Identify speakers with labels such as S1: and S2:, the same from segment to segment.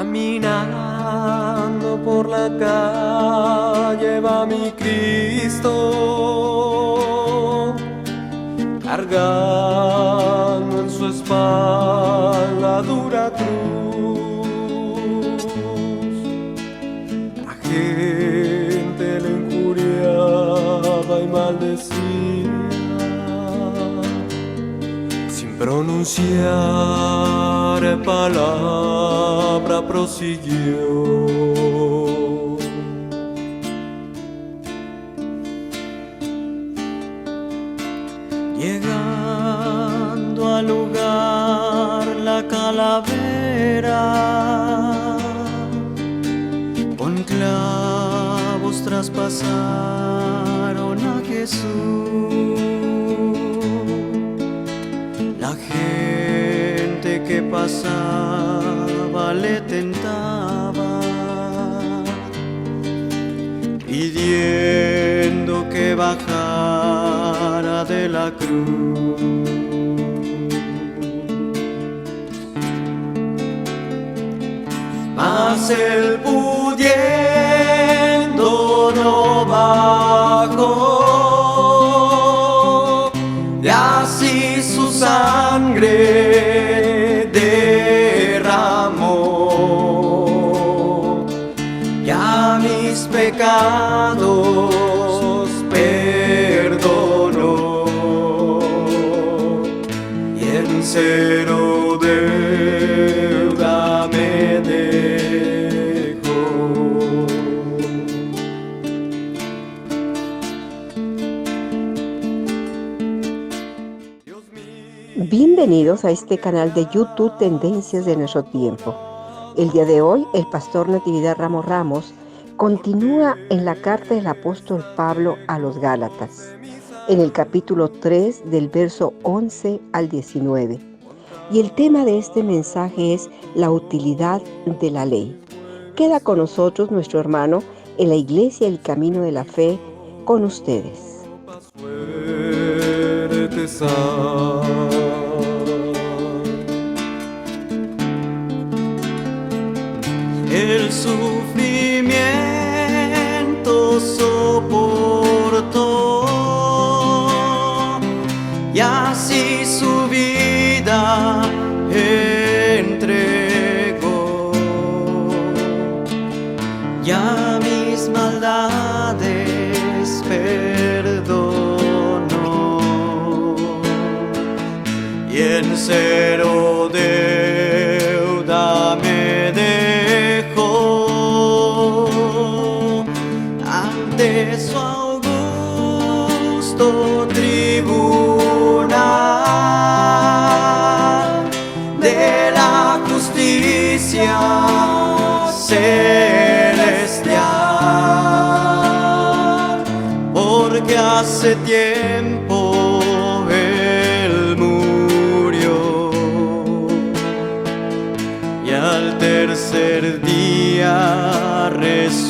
S1: Caminando por la calle va mi Cristo, cargando en su espalda dura cruz. La gente le injuriaba y maldecía, sin pronunciar palabra prosiguió. Llegando al lugar la calavera, con clavos traspasaron a Jesús. La gente que pasaba le tentaba, pidiendo que bajara de la cruz. Mas él, pudiendo, no bajó, y así su sangre derramó, ya mis pecados perdonó, y en cero deuda me dejó.
S2: Bienvenidos a este canal de YouTube Tendencias de Nuestro Tiempo. El día de hoy, el pastor Natividad Ramos continúa en la carta del apóstol Pablo a los Gálatas, en el capítulo 3 del verso 11 al 19. Y el tema de este mensaje es la utilidad de la ley. Queda con nosotros nuestro hermano en la Iglesia El Camino de la Fe, con ustedes.
S1: El sufrimiento soportó, y así su vida entregó. Ya mis maldades perdonó, y en cero deuda me dejó. Ante su augusto tribunal de la justicia celestial, porque hace tiempo él murió, y al tercer día resucitó,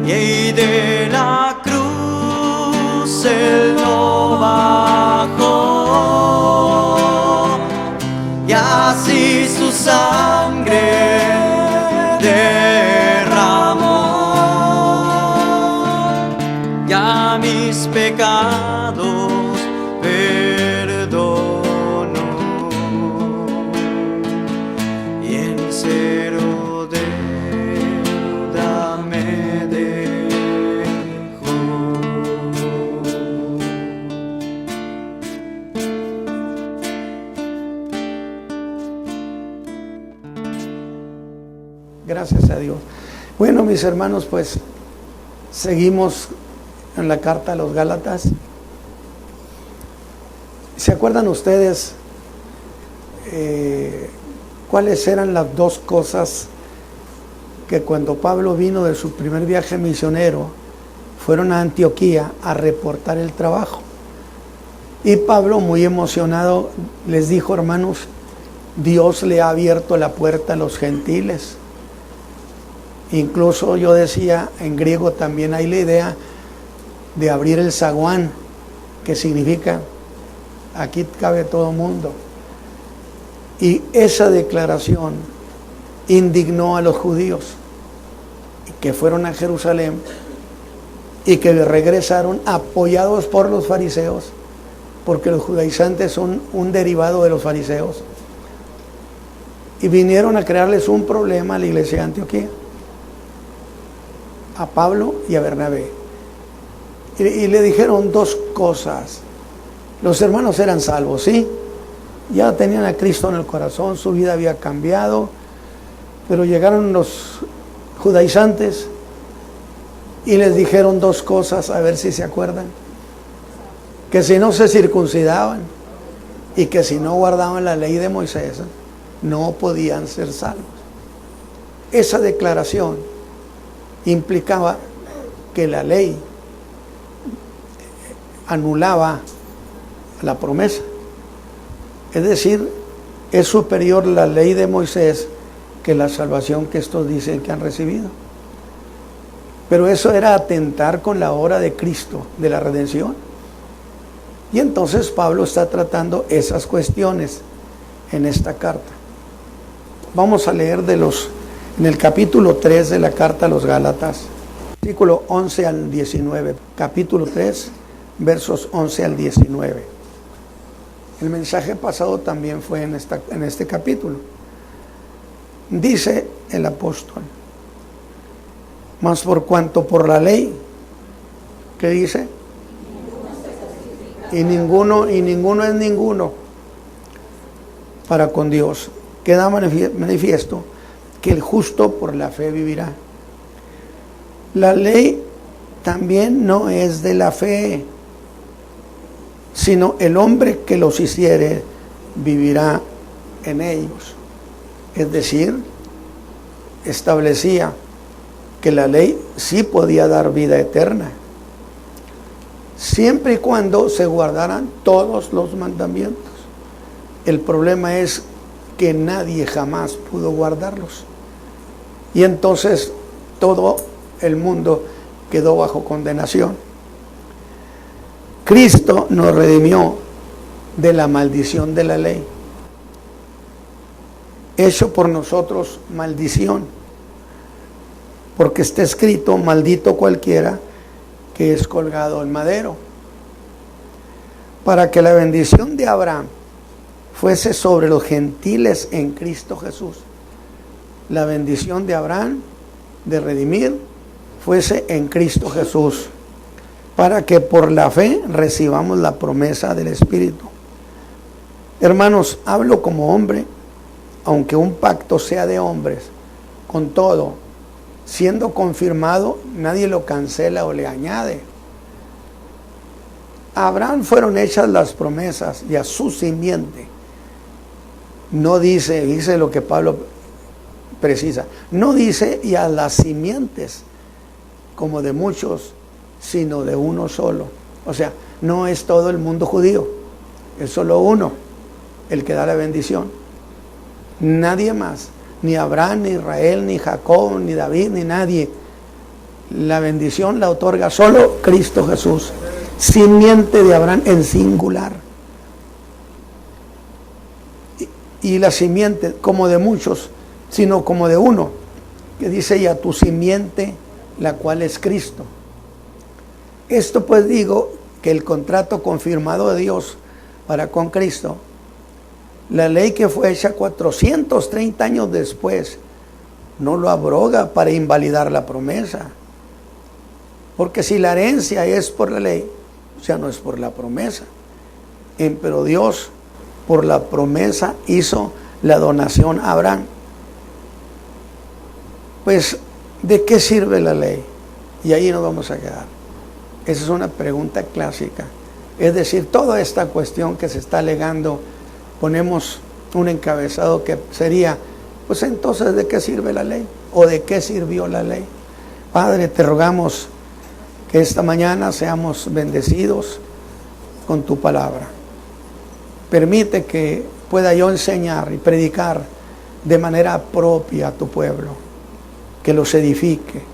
S1: y de la cruz él no bajó, y así su sangre derramó, ya mis pecados perdonó, y en cero deuda me dejó.
S3: Gracias a Dios. Bueno, mis hermanos, pues seguimos en la carta a los Gálatas. ¿Se acuerdan ustedes cuáles eran las dos cosas que cuando Pablo vino de su primer viaje misionero fueron a Antioquía a reportar el trabajo? Y Pablo, muy emocionado, les dijo: hermanos, Dios le ha abierto la puerta a los gentiles. Incluso yo decía, en griego también hay la idea de abrir el zaguán, que significa aquí cabe todo mundo. Y esa declaración indignó a los judíos que fueron a Jerusalén y que regresaron apoyados por los fariseos, porque los judaizantes son un derivado de los fariseos, y vinieron a crearles un problema a la iglesia de Antioquía, a Pablo y a Bernabé, y le dijeron dos cosas. Los hermanos eran salvos, sí, ya tenían a Cristo en el corazón, su vida había cambiado, pero llegaron los judaizantes y les dijeron dos cosas, a ver si se acuerdan: que si no se circuncidaban y que si no guardaban la ley de Moisés, no podían ser salvos. Esa declaración implicaba que la ley anulaba la promesa. Es decir, es superior la ley de Moisés que la salvación que estos dicen que han recibido. Pero eso era atentar con la obra de Cristo, de la redención. Y entonces Pablo está tratando esas cuestiones en esta carta. Vamos a leer en el capítulo 3 de la carta a los Gálatas, versículo 11 al 19. Capítulo 3, versos 11 al 19. El mensaje pasado también fue en este capítulo. Dice el apóstol: mas por cuanto por la ley, ¿qué dice? Y ninguno es ninguno para con Dios. Queda manifiesto que el justo por la fe vivirá. La ley también no es de la fe, sino el hombre que los hiciere vivirá en ellos. Es decir, establecía que la ley sí podía dar vida eterna, siempre y cuando se guardaran todos los mandamientos. El problema es que nadie jamás pudo guardarlos. Y entonces todo el mundo quedó bajo condenación. Cristo nos redimió de la maldición de la ley, hecho por nosotros maldición, porque está escrito: maldito cualquiera que es colgado en madero, para que la bendición de Abraham fuese sobre los gentiles en Cristo Jesús. La bendición de Abraham de redimir fuese en Cristo Jesús, para que por la fe recibamos la promesa del Espíritu. Hermanos, hablo como hombre, aunque un pacto sea de hombres, con todo, siendo confirmado, nadie lo cancela o le añade. A Abraham fueron hechas las promesas y a su simiente. No dice lo que Pablo precisa, no dice y a las simientes como de muchos, sino de uno solo. O sea, no es todo el mundo judío, es solo uno el que da la bendición. Nadie más, ni Abraham, ni Israel, ni Jacob, ni David, ni nadie. La bendición la otorga solo Cristo Jesús, simiente de Abraham en singular. Y la simiente como de muchos, sino como de uno, que dice: y a tu simiente, la cual es Cristo. Esto pues digo, que el contrato confirmado de Dios para con Cristo, la ley que fue hecha 430 años después, no lo abroga para invalidar la promesa. Porque si la herencia es por la ley, o sea, no es por la promesa. Pero Dios, por la promesa, hizo la donación a Abraham. Pues, ¿de qué sirve la ley? Y ahí nos vamos a quedar. Esa es una pregunta clásica. Es decir, toda esta cuestión que se está alegando, ponemos un encabezado que sería: pues entonces, ¿de qué sirve la ley? ¿O de qué sirvió la ley? Padre, te rogamos que esta mañana seamos bendecidos con tu palabra. Permite que pueda yo enseñar y predicar de manera propia a tu pueblo, que los edifique.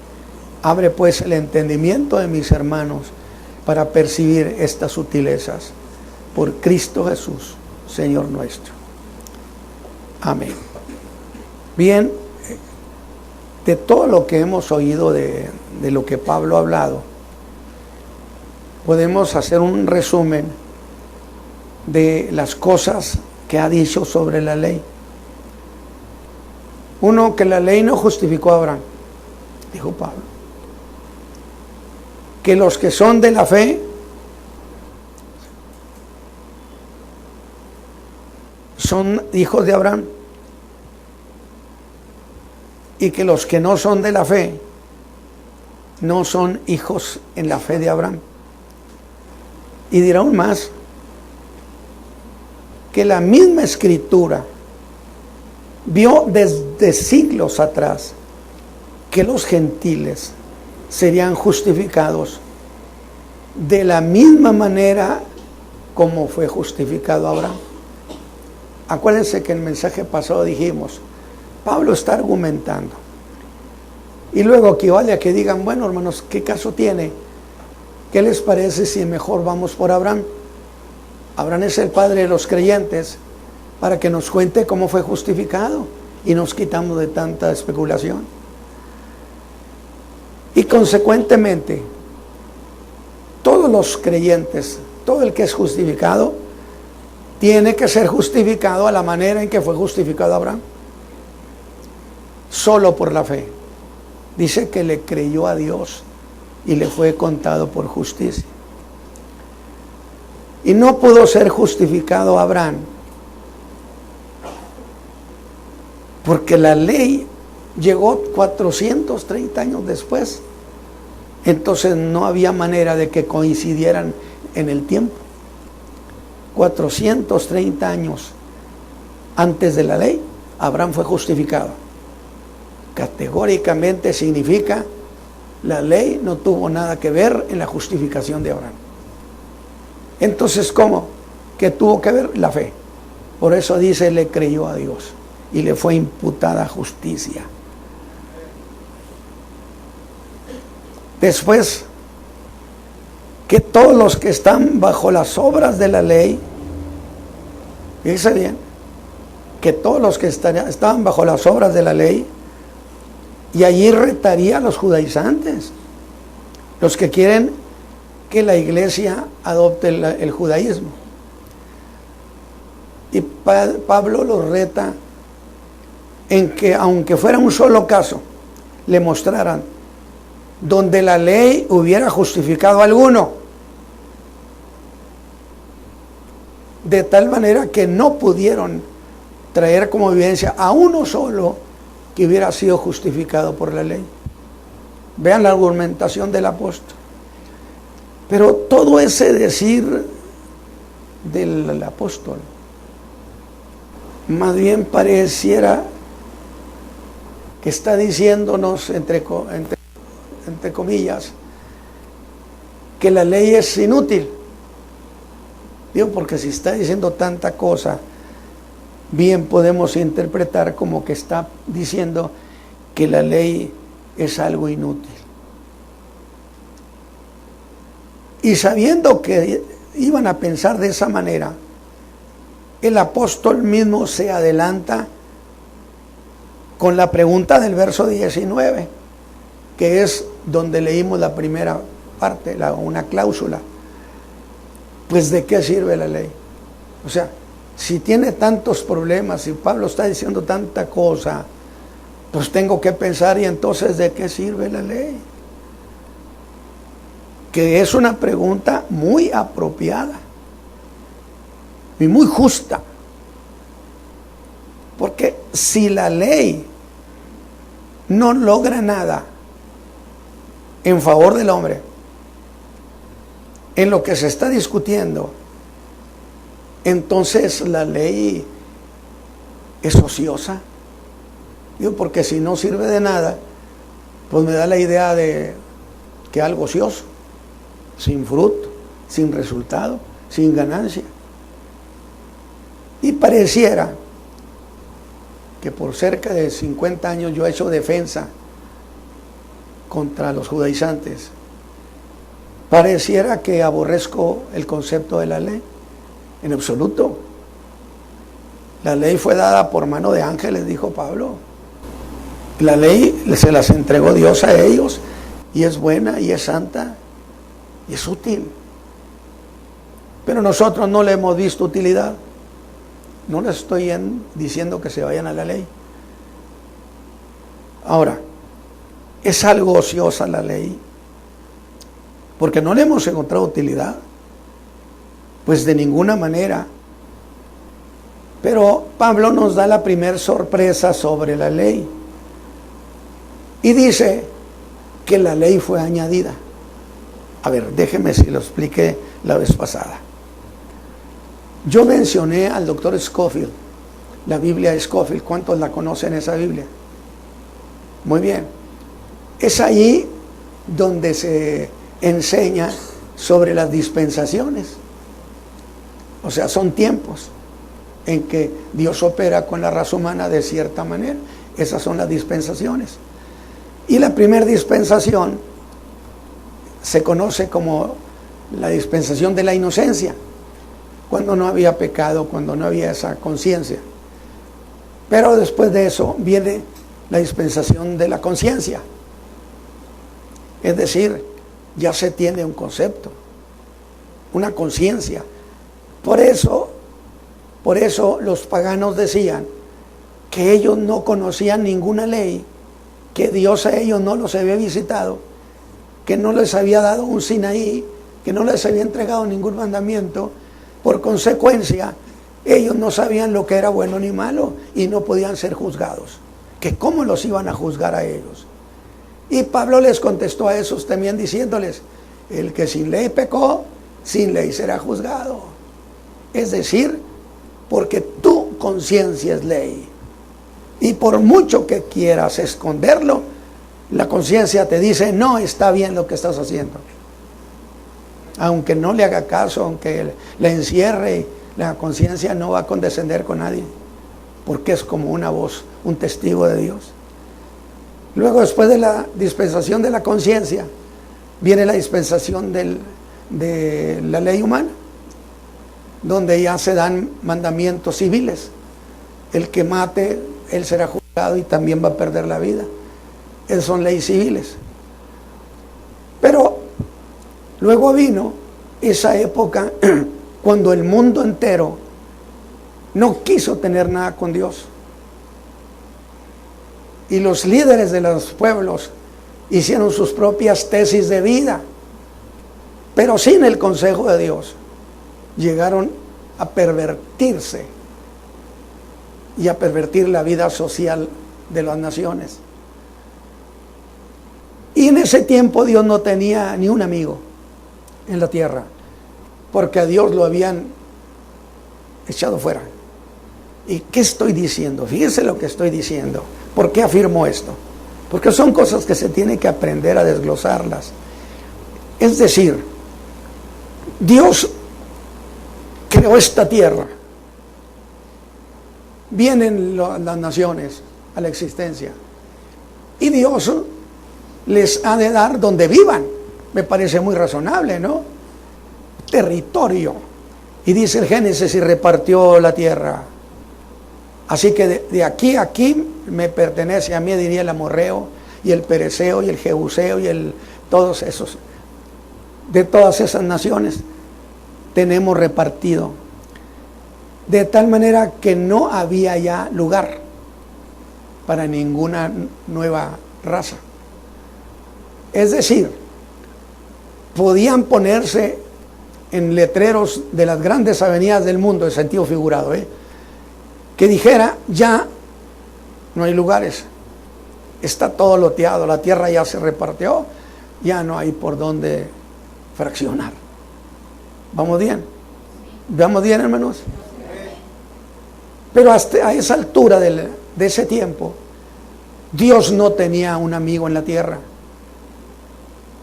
S3: Abre pues el entendimiento de mis hermanos para percibir estas sutilezas. Por Cristo Jesús, Señor nuestro. Amén. Bien, de todo lo que hemos oído de lo que Pablo ha hablado, podemos hacer un resumen de las cosas que ha dicho sobre la ley. Uno, que la ley no justificó a Abraham, dijo Pablo. Que los que son de la fe son hijos de Abraham, y que los que no son de la fe no son hijos en la fe de Abraham. Y dirá aún más, que la misma Escritura vio desde siglos atrás que los gentiles serían justificados de la misma manera como fue justificado Abraham. Acuérdense que en el mensaje pasado dijimos, Pablo está argumentando, y luego equivale a que digan, bueno, hermanos, ¿qué caso tiene? ¿Qué les parece si mejor vamos por Abraham? Abraham es el padre de los creyentes, para que nos cuente cómo fue justificado y nos quitamos de tanta especulación. Y consecuentemente, todos los creyentes, todo el que es justificado, tiene que ser justificado a la manera en que fue justificado Abraham. Solo por la fe. Dice que le creyó a Dios y le fue contado por justicia. Y no pudo ser justificado Abraham porque la ley llegó 430 años después. Entonces no había manera de que coincidieran en el tiempo. 430 años antes de la ley, Abraham fue justificado. Categóricamente significa, la ley no tuvo nada que ver en la justificación de Abraham. Entonces, ¿cómo? ¿Qué tuvo que ver? La fe. Por eso dice, le creyó a Dios y le fue imputada justicia. Después, que todos los que están bajo las obras de la ley, fíjense bien, que todos los que estaban bajo las obras de la ley, y allí retaría a los judaizantes, los que quieren que la iglesia adopte el judaísmo. Y Pablo los reta en que, aunque fuera un solo caso, le mostraran donde la ley hubiera justificado a alguno, de tal manera que no pudieron traer como evidencia a uno solo que hubiera sido justificado por la ley. Vean la argumentación del apóstol. Pero todo ese decir del apóstol, más bien pareciera que está diciéndonos, entre comillas, que la ley es inútil. Digo, porque si está diciendo tanta cosa, bien podemos interpretar como que está diciendo que la ley es algo inútil. Y sabiendo que iban a pensar de esa manera, el apóstol mismo se adelanta con la pregunta del verso 19, que es donde leímos la primera parte, una cláusula. Pues, ¿de qué sirve la ley? O sea, si tiene tantos problemas, si Pablo está diciendo tanta cosa, pues tengo que pensar, y entonces, ¿de qué sirve la ley? Que es una pregunta muy apropiada y muy justa. Porque si la ley no logra nada en favor del hombre, en lo que se está discutiendo, entonces la ley es ociosa. Digo, porque si no sirve de nada, pues me da la idea de que algo ocioso, sin fruto, sin resultado, sin ganancia. Y pareciera que por cerca de 50 años yo he hecho defensa contra los judaizantes. Pareciera que aborrezco el concepto de la ley, en absoluto. La ley fue dada por mano de ángeles, dijo Pablo. La ley se las entregó Dios a ellos y es buena y es santa y es útil. Pero nosotros no le hemos visto utilidad. No les estoy diciendo que se vayan a la ley. Ahora, ¿es algo ociosa la ley? Porque no le hemos encontrado utilidad. Pues de ninguna manera. Pero Pablo nos da la primera sorpresa sobre la ley. Y dice que la ley fue añadida. A ver, déjeme si lo expliqué la vez pasada. Yo mencioné al doctor Scofield, la Biblia de Scofield. ¿Cuántos la conocen esa Biblia? Muy bien. Es ahí donde se enseña sobre las dispensaciones. O sea, son tiempos en que Dios opera con la raza humana de cierta manera. Esas son las dispensaciones. Y la primera dispensación se conoce como la dispensación de la inocencia, cuando no había pecado, cuando no había esa conciencia. Pero después de eso viene la dispensación de la conciencia. Es decir, ya se tiene un concepto, una conciencia. Por eso los paganos decían que ellos no conocían ninguna ley, que Dios a ellos no los había visitado, que no les había dado un Sinaí, que no les había entregado ningún mandamiento. Por consecuencia, ellos no sabían lo que era bueno ni malo y no podían ser juzgados. Que cómo los iban a juzgar a ellos. Y Pablo les contestó a esos también diciéndoles: el que sin ley pecó, sin ley será juzgado. Es decir, porque tu conciencia es ley. Y por mucho que quieras esconderlo, la conciencia te dice: no está bien lo que estás haciendo. Aunque no le haga caso, aunque le encierre, la conciencia no va a condescender con nadie, porque es como una voz, un testigo de Dios. Luego, después de la dispensación de la conciencia, viene la dispensación de la ley humana, donde ya se dan mandamientos civiles. El que mate, él será juzgado y también va a perder la vida. Esas son leyes civiles. Pero luego vino esa época cuando el mundo entero no quiso tener nada con Dios. Y los líderes de los pueblos hicieron sus propias tesis de vida, pero sin el consejo de Dios. Llegaron a pervertirse y a pervertir la vida social de las naciones. Y en ese tiempo Dios no tenía ni un amigo en la tierra, porque a Dios lo habían echado fuera. ¿Y qué estoy diciendo? Fíjense lo que estoy diciendo. ¿Por qué afirmo esto? Porque son cosas que se tienen que aprender a desglosarlas. Es decir, Dios creó esta tierra. Vienen las naciones a la existencia. Y Dios les ha de dar donde vivan. Me parece muy razonable, ¿no? Territorio. Y dice el Génesis: y repartió la tierra. Así que de aquí a aquí me pertenece a mí, diría el amorreo, y el pereceo, y el jebuseo, y todos esos. De todas esas naciones tenemos repartido. De tal manera que no había ya lugar para ninguna nueva raza. Es decir, podían ponerse en letreros de las grandes avenidas del mundo, en sentido figurado, que dijera: ya no hay lugares, está todo loteado, la tierra ya se repartió, ya no hay por dónde fraccionar. ¿Vamos bien? ¿Vamos bien, hermanos? Pero hasta a esa altura de ese tiempo, Dios no tenía un amigo en la tierra.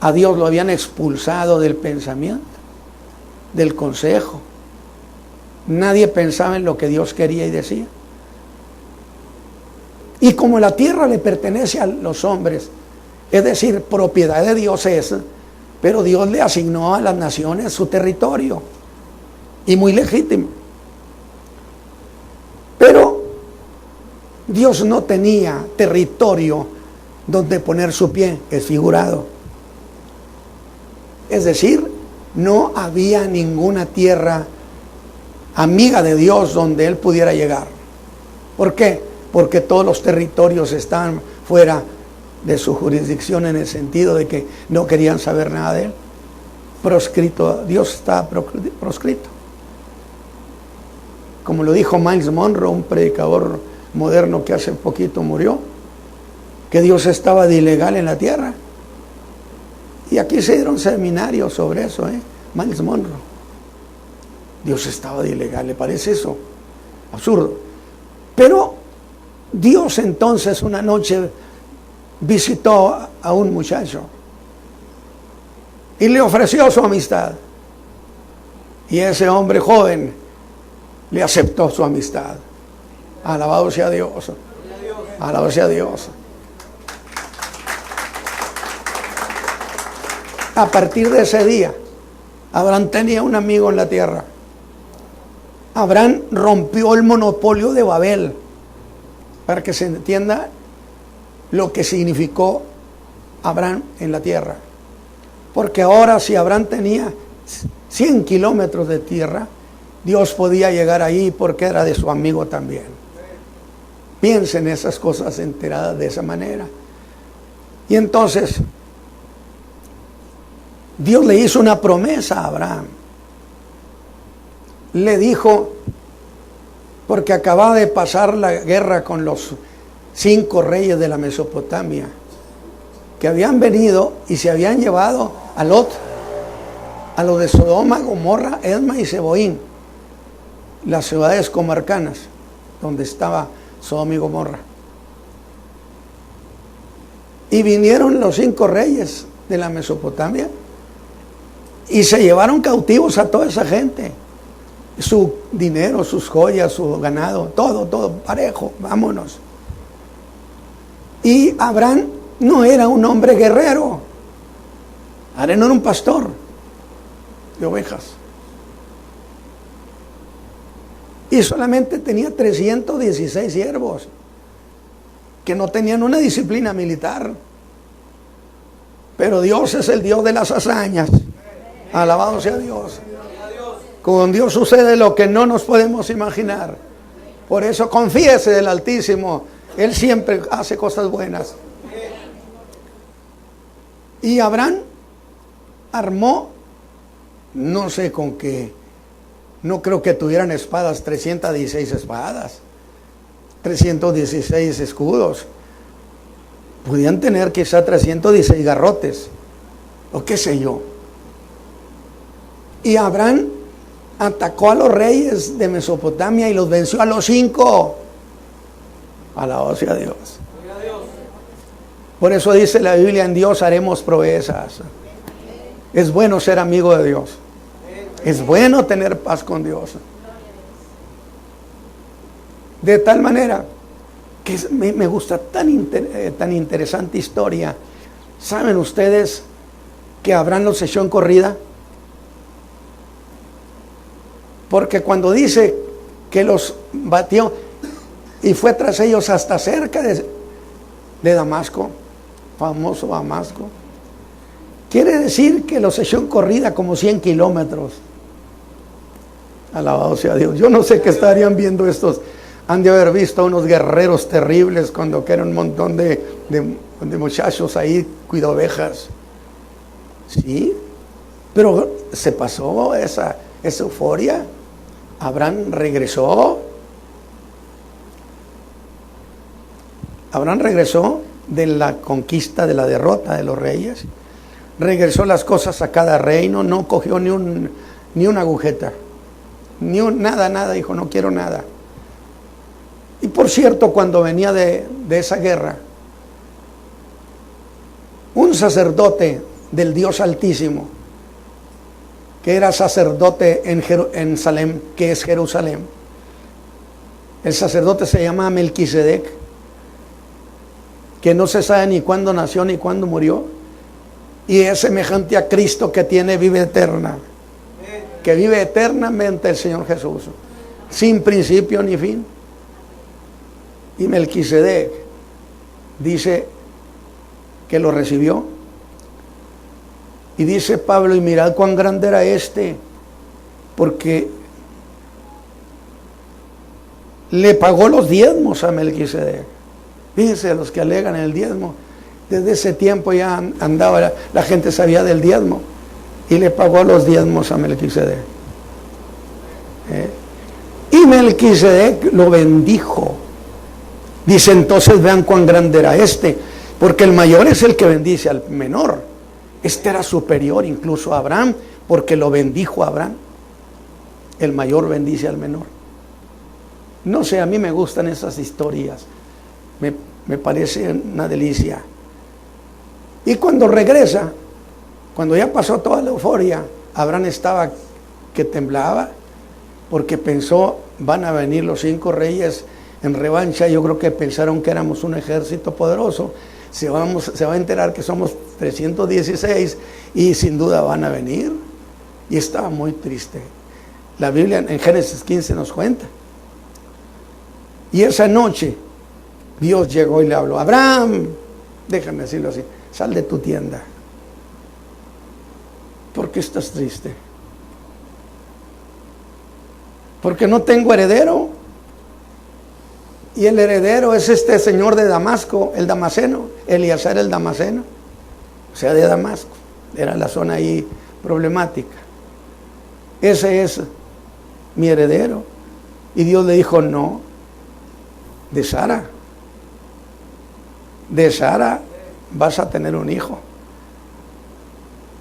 S3: A Dios lo habían expulsado del pensamiento, del consejo. Nadie pensaba en lo que Dios quería y decía. Y como la tierra le pertenece a los hombres, es decir, propiedad de Dios es, pero Dios le asignó a las naciones su territorio, y muy legítimo. Pero Dios no tenía territorio donde poner su pie, es figurado. Es decir, no había ninguna tierra amiga de Dios donde Él pudiera llegar. ¿Por qué? Porque todos los territorios estaban fuera de su jurisdicción, en el sentido de que no querían saber nada de Él. Proscrito, Dios está proscrito. Como lo dijo Miles Monroe, un predicador moderno que hace poquito murió, que Dios estaba de ilegal en la tierra. Y aquí se dieron seminarios sobre eso, Miles Monroe. Dios estaba de ilegal, ¿le parece eso? Absurdo. Pero Dios entonces una noche visitó a un muchacho y le ofreció su amistad. Y ese hombre joven le aceptó su amistad. Alabado sea Dios. Alabado sea Dios. A partir de ese día, Abraham tenía un amigo en la tierra. Abraham rompió el monopolio de Babel, para que se entienda lo que significó Abraham en la tierra. Porque ahora, si Abraham tenía 100 kilómetros de tierra, Dios podía llegar ahí porque era de su amigo también. Piensen esas cosas enteradas de esa manera. Y entonces Dios le hizo una promesa a Abraham. Le dijo, porque acababa de pasar la guerra con los 5 reyes de la Mesopotamia, que habían venido y se habían llevado a Lot, a los de Sodoma, Gomorra, Edma y Zeboín, las ciudades comarcanas donde estaba Sodoma y Gomorra. Y vinieron los 5 reyes de la Mesopotamia y se llevaron cautivos a toda esa gente, su dinero, sus joyas, su ganado, todo parejo, vámonos. Y Abraham no era un hombre guerrero, Abraham era un pastor de ovejas. Y solamente tenía 316 siervos que no tenían una disciplina militar. Pero Dios es el Dios de las hazañas. Alabado sea Dios. Con Dios sucede lo que no nos podemos imaginar. Por eso confíese del Altísimo. Él siempre hace cosas buenas. Y Abraham armó, no sé con qué, no creo que tuvieran espadas, 316 espadas, 316 escudos. Podían tener quizá 316 garrotes, o qué sé yo. Y Abraham atacó a los reyes de Mesopotamia y los venció a los 5. Alabado sea Dios. Por eso dice la Biblia, en Dios haremos proezas. Es bueno ser amigo de Dios. Es bueno tener paz con Dios. De tal manera que me gusta tan interesante historia. ¿Saben ustedes que Abraham los echó en corrida? Porque cuando dice que los batió y fue tras ellos hasta cerca de Damasco, famoso Damasco, quiere decir que los echó en corrida como 100 kilómetros. Alabado sea Dios. Yo no sé qué estarían viendo estos. Han de haber visto a unos guerreros terribles cuando que era un montón de muchachos ahí cuidando ovejas. Sí, pero se pasó esa euforia. Abraham regresó. Abraham regresó de la conquista, de la derrota de los reyes. Regresó las cosas a cada reino. No cogió ni una agujeta. Nada, dijo, no quiero nada. Y por cierto, cuando venía de esa guerra, un sacerdote del Dios Altísimo, que era sacerdote en Salem, que es Jerusalén, el sacerdote se llama Melquisedec, que no se sabe ni cuándo nació ni cuándo murió, y es semejante a Cristo, que tiene vida eterna, que vive eternamente el Señor Jesús, sin principio ni fin. Y Melquisedec dice que lo recibió. Y dice Pablo, y mirad cuán grande era este, porque le pagó los diezmos a Melquisedec. Fíjense, los que alegan el diezmo, desde ese tiempo ya andaba, la gente sabía del diezmo, y le pagó los diezmos a Melquisedec. Y Melquisedec lo bendijo. Dice, entonces vean cuán grande era este, porque el mayor es el que bendice al menor. Este era superior incluso a Abraham, porque lo bendijo a Abraham. El mayor bendice al menor. No sé, a mí me gustan esas historias. Me parece una delicia. Y cuando regresa, cuando ya pasó toda la euforia, Abraham estaba que temblaba, porque pensó, van a venir los 5 reyes en revancha. Yo creo que pensaron que éramos un ejército poderoso. Se va a enterar que somos 316 y sin duda van a venir. Y estaba muy triste. La Biblia en Génesis 15 nos cuenta. Y esa noche Dios llegó y le habló: Abraham, déjame decirlo así, sal de tu tienda. ¿Por qué estás triste? Porque no tengo heredero. Y el heredero es este señor de Damasco, el damaseno, Eliezer el damaseno, o sea, de Damasco. Era la zona ahí problemática. Ese es mi heredero. Y Dios le dijo: no, de Sara vas a tener un hijo.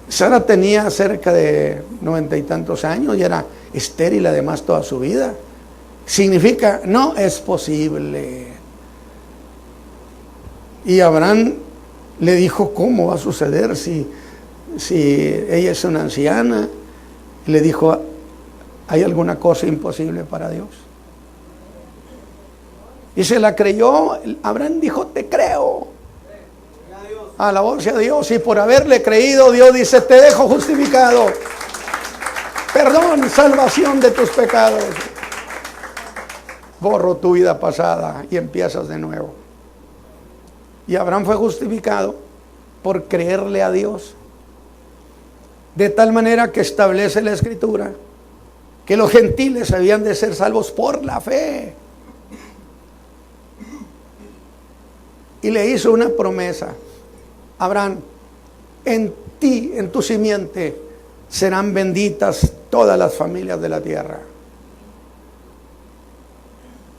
S3: Sara tenía cerca de 90 y tantos años y era estéril además toda su vida. Significa, no es posible. Y Abraham le dijo, ¿cómo va a suceder si ella es una anciana? Y le dijo, ¿hay alguna cosa imposible para Dios? Y se la creyó. Abraham dijo, te creo. Alabado sea Dios. Y por haberle creído, Dios dice, te dejo justificado. Perdón, salvación de tus pecados. Borro tu vida pasada y empiezas de nuevo. Y Abraham fue justificado por creerle a Dios. De tal manera que establece la Escritura que los gentiles habían de ser salvos por la fe. Y le hizo una promesa: Abraham, en ti, en tu simiente, serán benditas todas las familias de la tierra.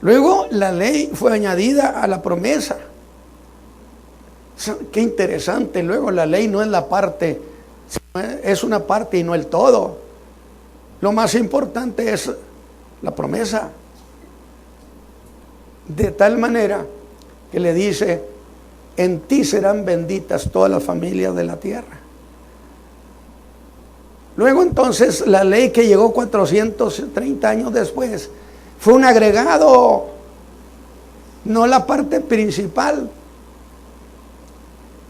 S3: Luego la ley fue añadida a la promesa. Qué interesante. Luego la ley no es la parte, es una parte y no el todo. Lo más importante es la promesa. De tal manera que le dice, en ti serán benditas todas las familias de la tierra. Luego entonces la ley que llegó 430 años después fue un agregado, no la parte principal.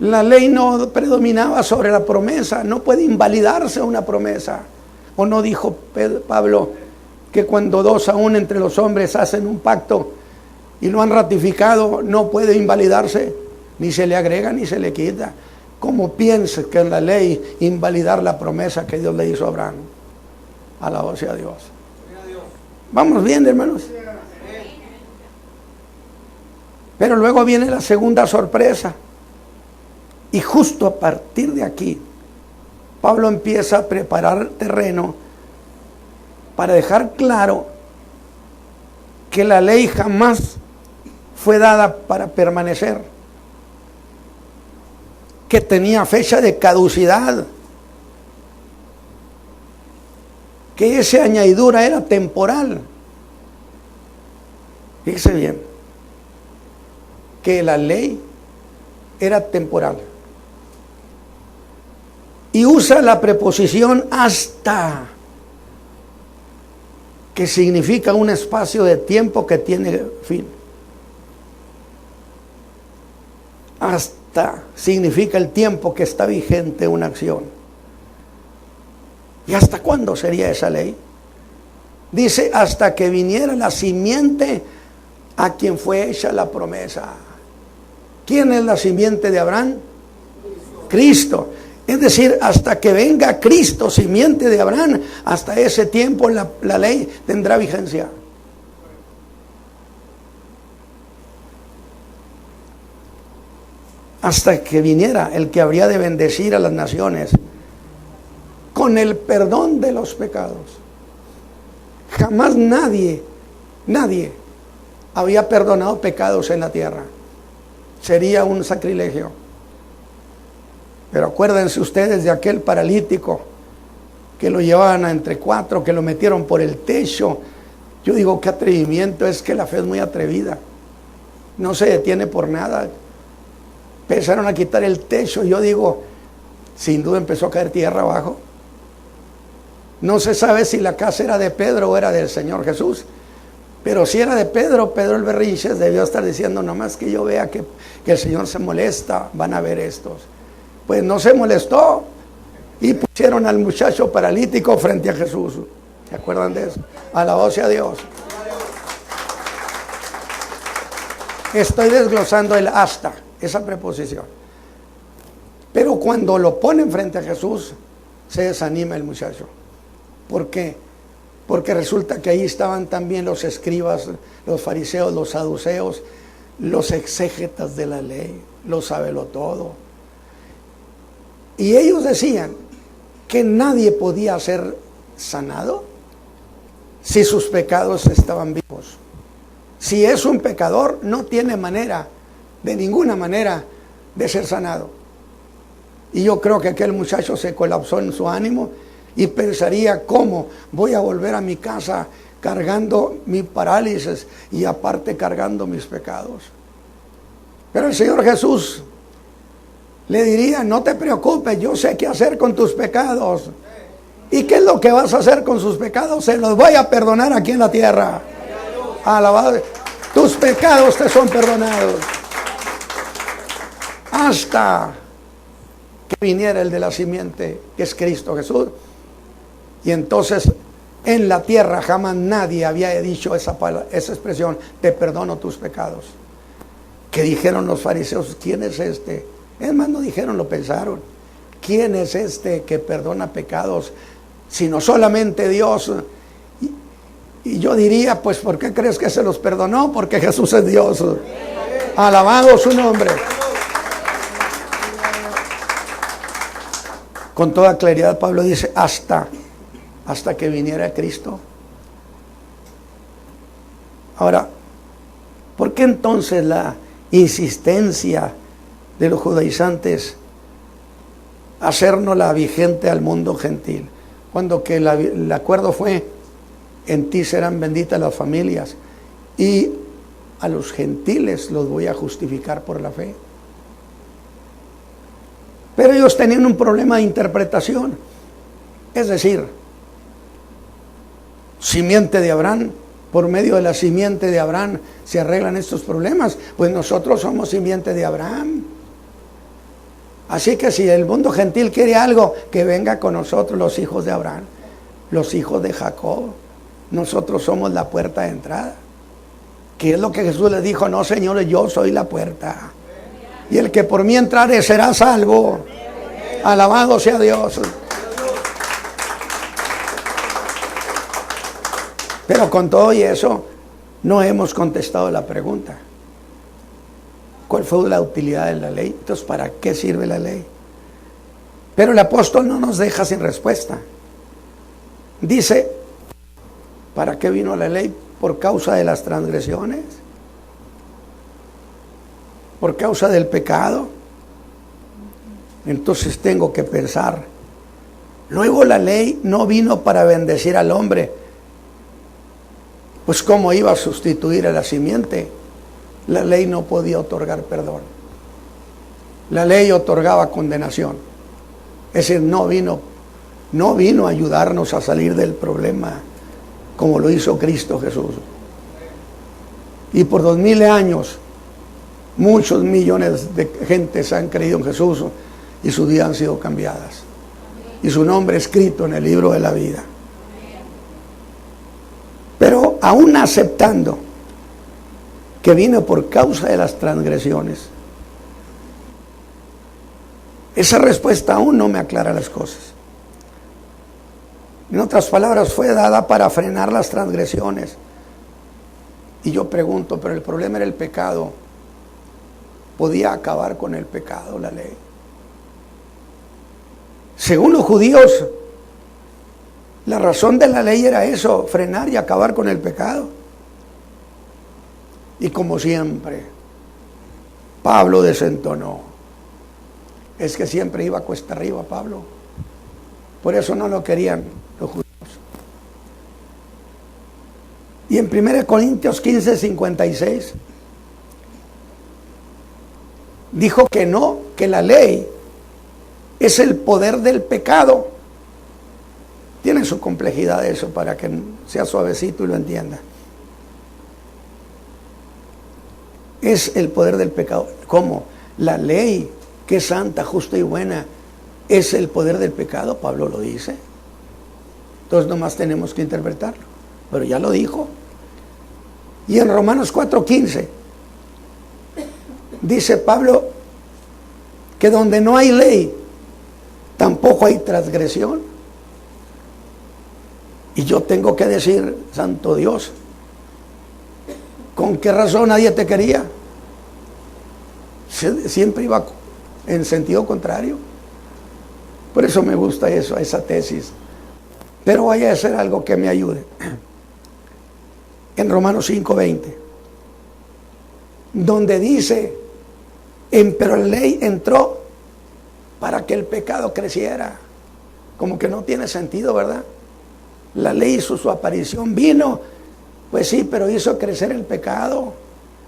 S3: La ley no predominaba sobre la promesa. No puede invalidarse una promesa. ¿O no dijo Pablo que cuando dos aún entre los hombres hacen un pacto y lo han ratificado, no puede invalidarse? Ni se le agrega ni se le quita. ¿Cómo piensa que en la ley invalidar la promesa que Dios le hizo a Abraham? Alabado sea Dios. Vamos bien, hermanos. Pero luego viene la segunda sorpresa. Y justo a partir de aquí, Pablo empieza a preparar terreno para dejar claro que la ley jamás fue dada para permanecer, que tenía fecha de caducidad, que esa añadidura era temporal. Fíjese bien, que la ley era temporal. Y usa la preposición hasta, que significa un espacio de tiempo que tiene fin. Hasta significa el tiempo que está vigente una acción. ¿Y hasta cuándo sería esa ley? Dice, hasta que viniera la simiente a quien fue hecha la promesa. ¿Quién es la simiente de Abraham? Cristo. Es decir, hasta que venga Cristo, simiente de Abraham, hasta ese tiempo la ley tendrá vigencia. Hasta que viniera el que habría de bendecir a las naciones con el perdón de los pecados. Jamás nadie había perdonado pecados en la tierra. Sería un sacrilegio. Pero acuérdense ustedes de aquel paralítico que lo llevaban a entre cuatro, que lo metieron por el techo. Yo digo, qué atrevimiento, es que la fe es muy atrevida. No se detiene por nada. Empezaron a quitar el techo. Yo digo, sin duda empezó a caer tierra abajo. No se sabe si la casa era de Pedro o era del Señor Jesús. Pero si era de Pedro, Pedro el berrinches debió estar diciendo, nomás que yo vea que el Señor se molesta, van a ver estos. Pues no se molestó y pusieron al muchacho paralítico frente a Jesús. ¿Se acuerdan de eso? Alabado sea Dios. Estoy desglosando el hasta, esa preposición. Pero cuando lo ponen frente a Jesús, se desanima el muchacho. ¿Por qué? Porque resulta que ahí estaban también los escribas, los fariseos, los saduceos, los exégetas de la ley, los sabelotodo. Y ellos decían que nadie podía ser sanado si sus pecados estaban vivos. Si es un pecador, no tiene manera, de ninguna manera, de ser sanado. Y yo creo que aquel muchacho se colapsó en su ánimo y pensaría, ¿cómo voy a volver a mi casa cargando mi parálisis y aparte cargando mis pecados? Pero el Señor Jesús le diría, no te preocupes, yo sé qué hacer con tus pecados. ¿Y qué es lo que vas a hacer con sus pecados? Se los voy a perdonar aquí en la tierra. Alabado. Tus pecados te son perdonados. Hasta que viniera el de la simiente, que es Cristo Jesús. Y entonces en la tierra jamás nadie había dicho esa expresión, te perdono tus pecados. ¿Qué dijeron los fariseos? ¿Quién es este? Es más, no dijeron, lo pensaron. ¿Quién es este que perdona pecados? Sino solamente Dios. Y yo diría, pues, ¿por qué crees que se los perdonó? Porque Jesús es Dios. Alabado su nombre. Con toda claridad Pablo dice, hasta que viniera Cristo. Ahora, ¿por qué entonces la insistencia de los judaizantes hacernos la vigente al mundo gentil? Cuando que el acuerdo fue, en ti serán benditas las familias y a los gentiles los voy a justificar por la fe. Pero ellos tenían un problema de interpretación. Es decir, simiente de Abraham, por medio de la simiente de Abraham se arreglan estos problemas. Pues nosotros somos simiente de Abraham. Así que si el mundo gentil quiere algo, que venga con nosotros los hijos de Abraham, los hijos de Jacob. Nosotros somos la puerta de entrada. ¿Qué es lo que Jesús les dijo? No, señores, yo soy la puerta. Y el que por mí entrare será salvo. Alabado sea Dios. Pero con todo y eso, no hemos contestado la pregunta. ¿Cuál fue la utilidad de la ley? Entonces, ¿para qué sirve la ley? Pero el apóstol no nos deja sin respuesta. Dice, ¿para qué vino la ley? Por causa de las transgresiones, por causa del pecado. Entonces tengo que pensar. Luego la ley no vino para bendecir al hombre. Pues ¿cómo iba a sustituir a la simiente? La ley no podía otorgar perdón. La ley otorgaba condenación. Es decir, no vino a ayudarnos a salir del problema como lo hizo Cristo Jesús. Y por 2000 años, muchos millones de gentes han creído en Jesús y sus vidas han sido cambiadas. Y su nombre escrito en el libro de la vida. Pero aún aceptando que vino por causa de las transgresiones. Esa respuesta aún no me aclara las cosas. En otras palabras, fue dada para frenar las transgresiones. Y yo pregunto, pero el problema era el pecado. ¿Podía acabar con el pecado la ley? Según los judíos, la razón de la ley era eso, frenar y acabar con el pecado. Y como siempre, Pablo desentonó. Es que siempre iba cuesta arriba Pablo. Por eso no lo querían los judíos. Y en 1 Corintios 15:56 dijo que no, que la ley es el poder del pecado. Tiene su complejidad eso para que sea suavecito y lo entienda. Es el poder del pecado. ¿Cómo? La ley, que es santa, justa y buena, es el poder del pecado. Pablo lo dice. Entonces nomás tenemos que interpretarlo. Pero ya lo dijo. Y en Romanos 4:15 dice Pablo que donde no hay ley, tampoco hay transgresión. Y yo tengo que decir, santo Dios, ¿con qué razón nadie te quería? Siempre iba en sentido contrario. Por eso me gusta eso, esa tesis. Pero voy a hacer algo que me ayude. En Romanos 5:20, donde dice, pero la ley entró para que el pecado creciera. Como que no tiene sentido, ¿verdad? La ley hizo su aparición, vino, pues sí, pero hizo crecer el pecado.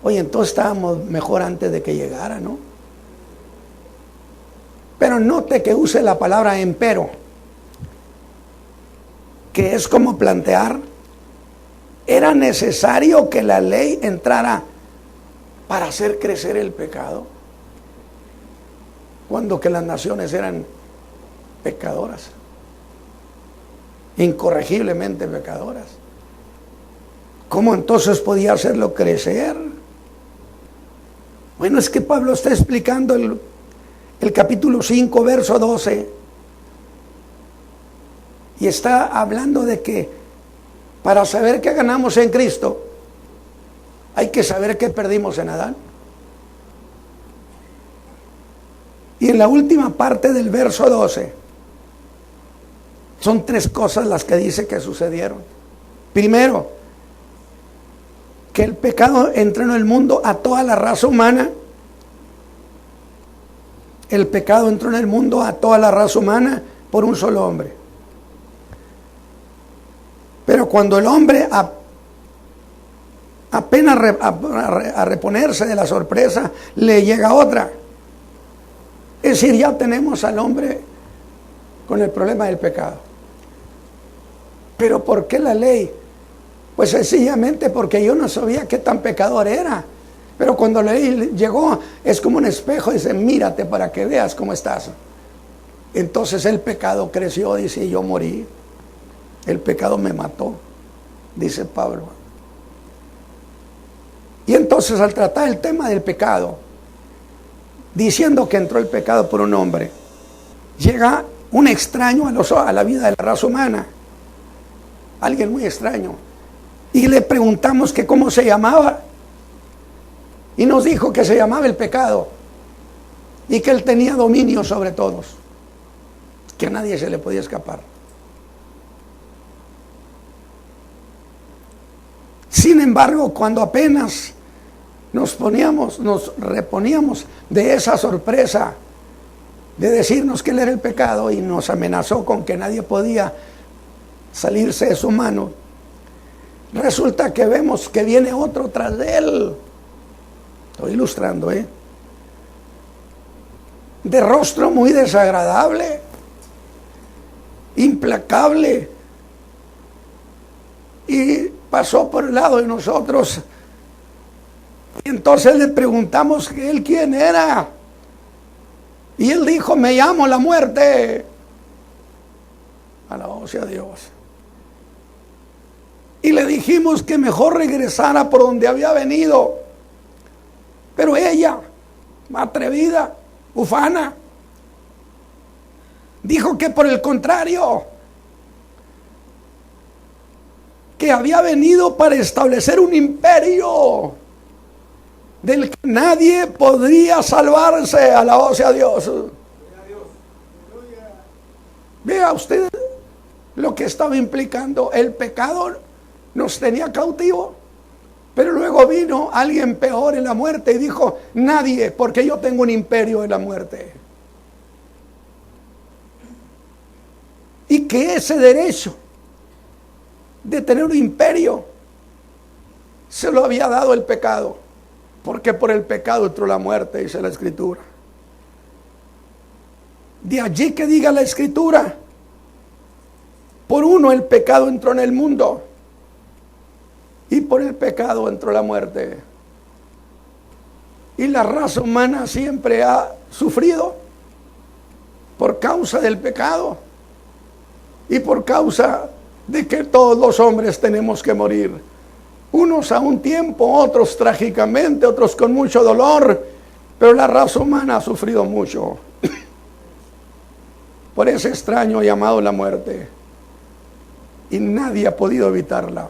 S3: Oye, entonces estábamos mejor antes de que llegara, ¿no? Pero note que use la palabra empero, que es como plantear, ¿era necesario que la ley entrara para hacer crecer el pecado? Cuando que las naciones eran pecadoras, incorregiblemente pecadoras. ¿Cómo entonces podía hacerlo crecer? Bueno, es que Pablo está explicando el capítulo 5, verso 12. Y está hablando de que para saber qué ganamos en Cristo, hay que saber qué perdimos en Adán. Y en la última parte del verso 12, son 3 cosas las que dice que sucedieron. Primero, que el pecado entró en el mundo a toda la raza humana. El pecado entró en el mundo a toda la raza humana por un solo hombre. Pero cuando el hombre apenas a reponerse de la sorpresa, le llega otra. Es decir, ya tenemos al hombre con el problema del pecado. ¿Pero por qué la ley? Pues sencillamente porque yo no sabía qué tan pecador era. Pero cuando la ley llegó, es como un espejo, dice, mírate para que veas cómo estás. Entonces el pecado creció, dice, y yo morí. El pecado me mató, dice Pablo. Y entonces al tratar el tema del pecado, diciendo que entró el pecado por un hombre, llega un extraño a la vida de la raza humana, alguien muy extraño, y le preguntamos que cómo se llamaba, y nos dijo que se llamaba el pecado, y que él tenía dominio sobre todos, que a nadie se le podía escapar. Sin embargo, cuando apenas nos reponíamos de esa sorpresa de decirnos que él era el pecado y nos amenazó con que nadie podía salirse de su mano, resulta que vemos que viene otro tras de él. Estoy ilustrando, de rostro muy desagradable, implacable, y pasó por el lado de nosotros. Y entonces le preguntamos que él quién era. Y él dijo, me llamo la muerte. Alabado sea Dios. Y le dijimos que mejor regresara por donde había venido, Pero ella, atrevida, ufana, dijo que por el contrario, que había venido para establecer un imperio del que nadie podría salvarse. Alabado sea Dios. Vea usted lo que estaba implicando. El pecado nos tenía cautivo, pero luego vino alguien peor en la muerte y dijo: nadie, porque yo tengo un imperio en la muerte. Y que ese derecho de tener un imperio se lo había dado el pecado, porque por el pecado entró la muerte, dice la Escritura. De allí que diga la Escritura: por uno el pecado entró en el mundo, y por el pecado entró la muerte. Y la raza humana siempre ha sufrido por causa del pecado y por causa de que todos los hombres tenemos que morir. Unos a un tiempo, otros trágicamente, otros con mucho dolor, pero la raza humana ha sufrido mucho por ese extraño llamado la muerte, y nadie ha podido evitarla.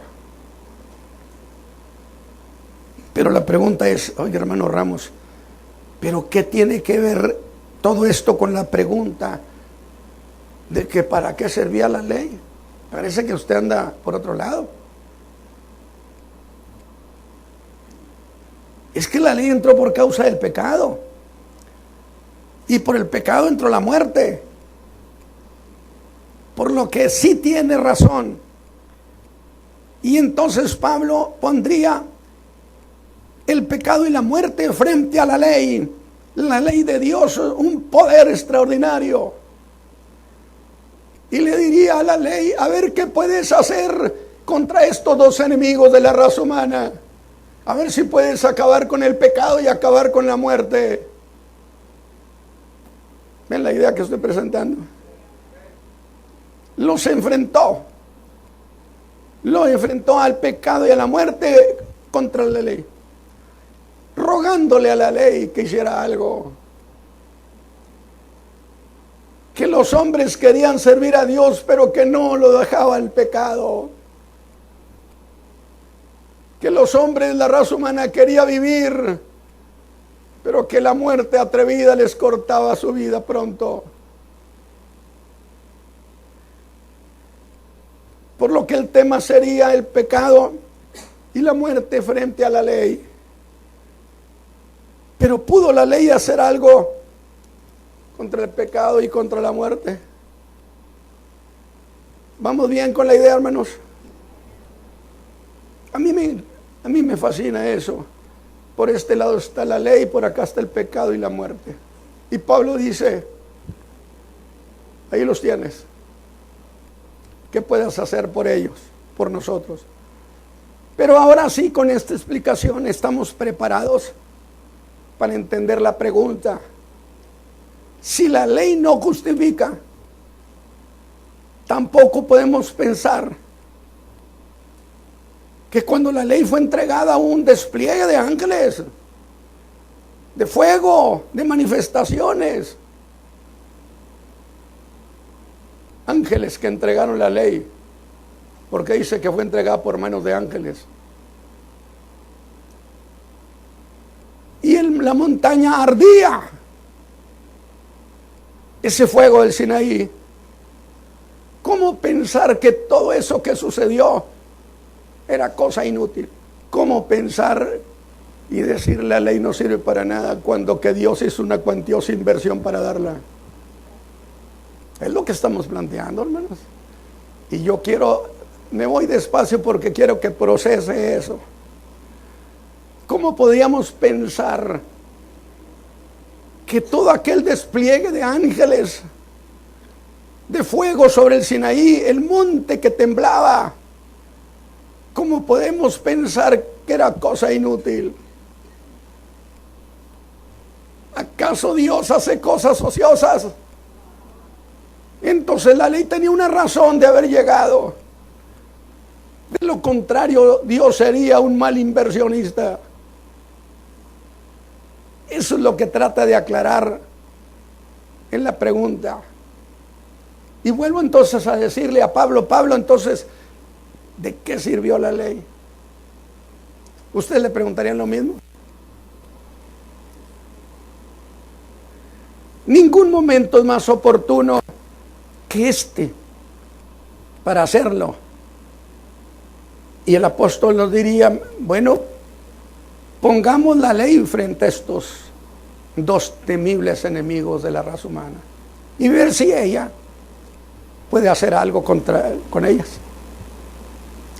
S3: Pero la pregunta es: oye, hermano Ramos, ¿pero qué tiene que ver todo esto con la pregunta de que para qué servía la ley? Parece que usted anda por otro lado. Es que la ley entró por causa del pecado, y por el pecado entró la muerte. Por lo que sí tiene razón. Y entonces Pablo pondría el pecado y la muerte frente a la ley de Dios, un poder extraordinario. Y le diría a la ley: a ver qué puedes hacer contra estos dos enemigos de la raza humana. A ver si puedes acabar con el pecado y acabar con la muerte. ¿Ven la idea que estoy presentando? Los enfrentó. Lo enfrentó al pecado y a la muerte contra la ley, rogándole a la ley que hiciera algo. Que los hombres querían servir a Dios, pero que no lo dejaba el pecado. Que los hombres, la raza humana, quería vivir, pero que la muerte atrevida les cortaba su vida pronto. Por lo que el tema sería el pecado y la muerte frente a la ley. Pero ¿pudo la ley hacer algo contra el pecado y contra la muerte? ¿Vamos bien con la idea, hermanos? A mí me fascina eso. Por este lado está la ley, por acá está el pecado y la muerte. Y Pablo dice: ahí los tienes. ¿Qué puedes hacer por ellos, por nosotros? Pero ahora sí, con esta explicación estamos preparados para entender la pregunta. Si la ley no justifica, tampoco podemos pensar que cuando la ley fue entregada hubo un despliegue de ángeles, de fuego, de manifestaciones. Ángeles que entregaron la ley, porque dice que fue entregada por manos de ángeles. Y en la montaña ardía ese fuego del Sinaí. ¿Cómo pensar que todo eso que sucedió era cosa inútil? ¿Cómo pensar y decir la ley no sirve para nada cuando que Dios hizo una cuantiosa inversión para darla? Es lo que estamos planteando, hermanos. Y yo me voy despacio porque quiero que procese eso. ¿Cómo podíamos pensar que todo aquel despliegue de ángeles, de fuego sobre el Sinaí, el monte que temblaba, cómo podemos pensar que era cosa inútil? ¿Acaso Dios hace cosas ociosas? Entonces la ley tenía una razón de haber llegado. De lo contrario, Dios sería un mal inversionista. Eso es lo que trata de aclarar en la pregunta. Y vuelvo entonces a decirle a Pablo, entonces, ¿de qué sirvió la ley? ¿Ustedes le preguntarían lo mismo? Ningún momento es más oportuno que este para hacerlo. Y el apóstol nos diría, bueno, pongamos la ley frente a estos dos temibles enemigos de la raza humana y ver si ella puede hacer algo con ellas.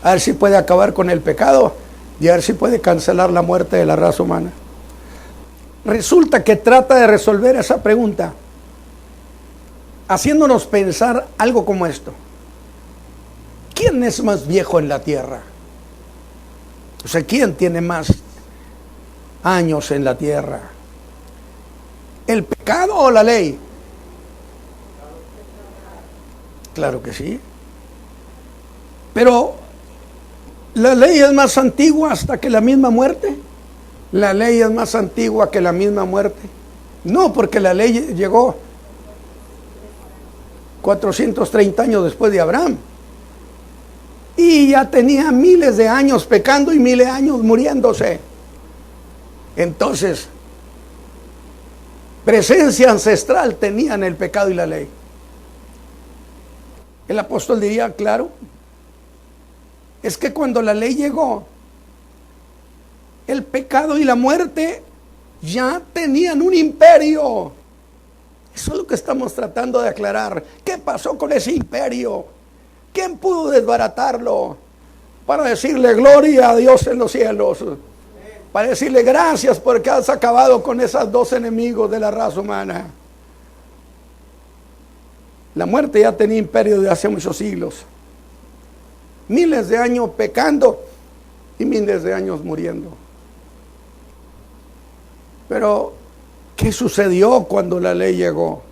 S3: A ver si puede acabar con el pecado y a ver si puede cancelar la muerte de la raza humana. Resulta que trata de resolver esa pregunta haciéndonos pensar algo como esto. ¿Quién es más viejo en la tierra? O sea, ¿quién tiene más años en la tierra? ¿El pecado o la ley? Claro que sí. Pero la ley es más antigua hasta que la misma muerte. La ley es más antigua que la misma muerte. No, porque la ley llegó 430 años después de Abraham. Y ya tenía miles de años pecando y miles de años muriéndose. Entonces, presencia ancestral tenían el pecado y la ley. El apóstol diría, claro, es que cuando la ley llegó, el pecado y la muerte ya tenían un imperio. Eso es lo que estamos tratando de aclarar. ¿Qué pasó con ese imperio? ¿Quién pudo desbaratarlo? Para decirle gloria a Dios en los cielos. Para decirle gracias porque has acabado con esos dos enemigos de la raza humana. La muerte ya tenía imperio de hace muchos siglos. Miles de años pecando y miles de años muriendo. Pero, ¿qué sucedió cuando la ley llegó?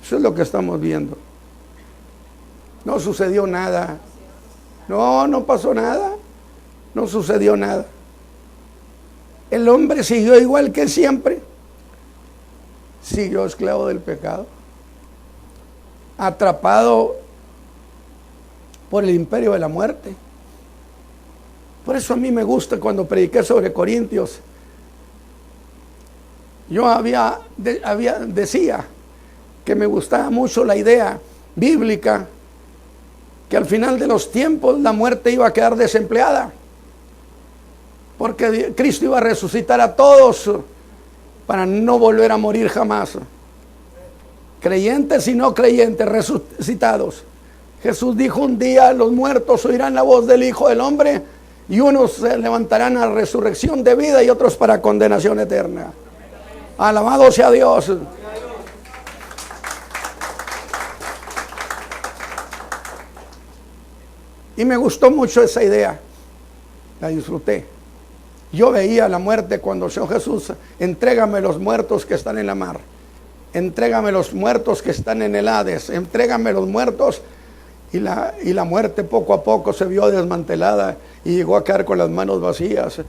S3: Eso es lo que estamos viendo. No sucedió nada. No pasó nada. No sucedió nada. El hombre siguió igual que siempre. Siguió esclavo del pecado. Atrapado por el imperio de la muerte. Por eso a mí me gusta cuando prediqué sobre Corintios. Yo decía que me gustaba mucho la idea bíblica que al final de los tiempos la muerte iba a quedar desempleada, porque Cristo iba a resucitar a todos para no volver a morir jamás, creyentes y no creyentes resucitados. Jesús dijo un día, los muertos oirán la voz del Hijo del Hombre y unos se levantarán a resurrección de vida y otros para condenación eterna. Alabado sea Dios. Y me gustó mucho esa idea. La disfruté. Yo veía la muerte cuando el Señor Jesús, entrégame los muertos que están en la mar. Entrégame los muertos que están en el Hades. Entrégame los muertos. Y la muerte poco a poco se vio desmantelada y llegó a quedar con las manos vacías.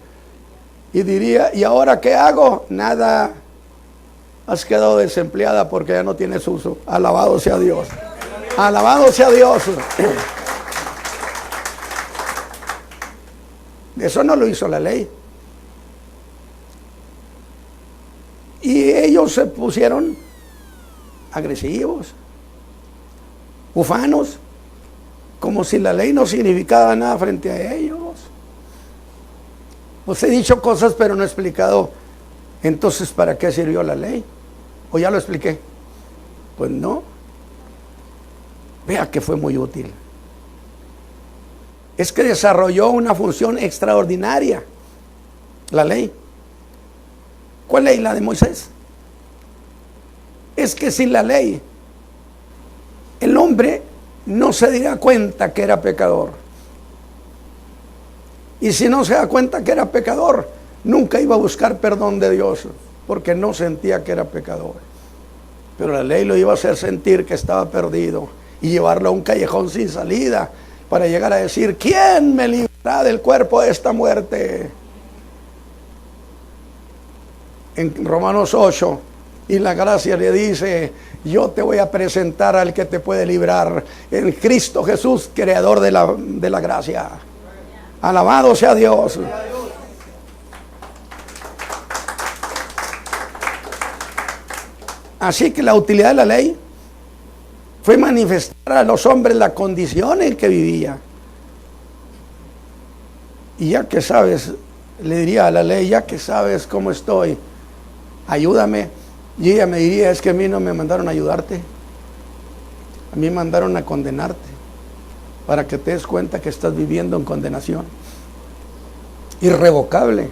S3: Y diría, ¿y ahora qué hago? Nada. Has quedado desempleada porque ya no tienes uso. Alabado sea Dios. Alabado sea Dios. Eso no lo hizo la ley. Y ellos se pusieron agresivos, ufanos, como si la ley no significaba nada frente a ellos. Pues he dicho cosas pero no he explicado entonces para qué sirvió la ley. ¿O ya lo expliqué? Pues no. Vea que fue muy útil. Es que desarrolló una función extraordinaria la ley. ¿Cuál ley? La de Moisés. Es que sin la ley el hombre no se diera cuenta que era pecador. Y si no se da cuenta que era pecador, nunca iba a buscar perdón de Dios, porque no sentía que era pecador. Pero la ley lo iba a hacer sentir que estaba perdido y llevarlo a un callejón sin salida para llegar a decir, ¿quién me librará del cuerpo de esta muerte? en Romanos 8, y la gracia le dice: yo te voy a presentar al que te puede librar, en Cristo Jesús, creador de la gracia. Alabado sea Dios. Así que la utilidad de la ley fue manifestar a los hombres la condición en que vivía. Y ya que sabes, le diría a la ley: ya que sabes cómo estoy, ayúdame. Y ella me diría: es que a mí no me mandaron a ayudarte, a mí me mandaron a condenarte, para que te des cuenta que estás viviendo en condenación irrevocable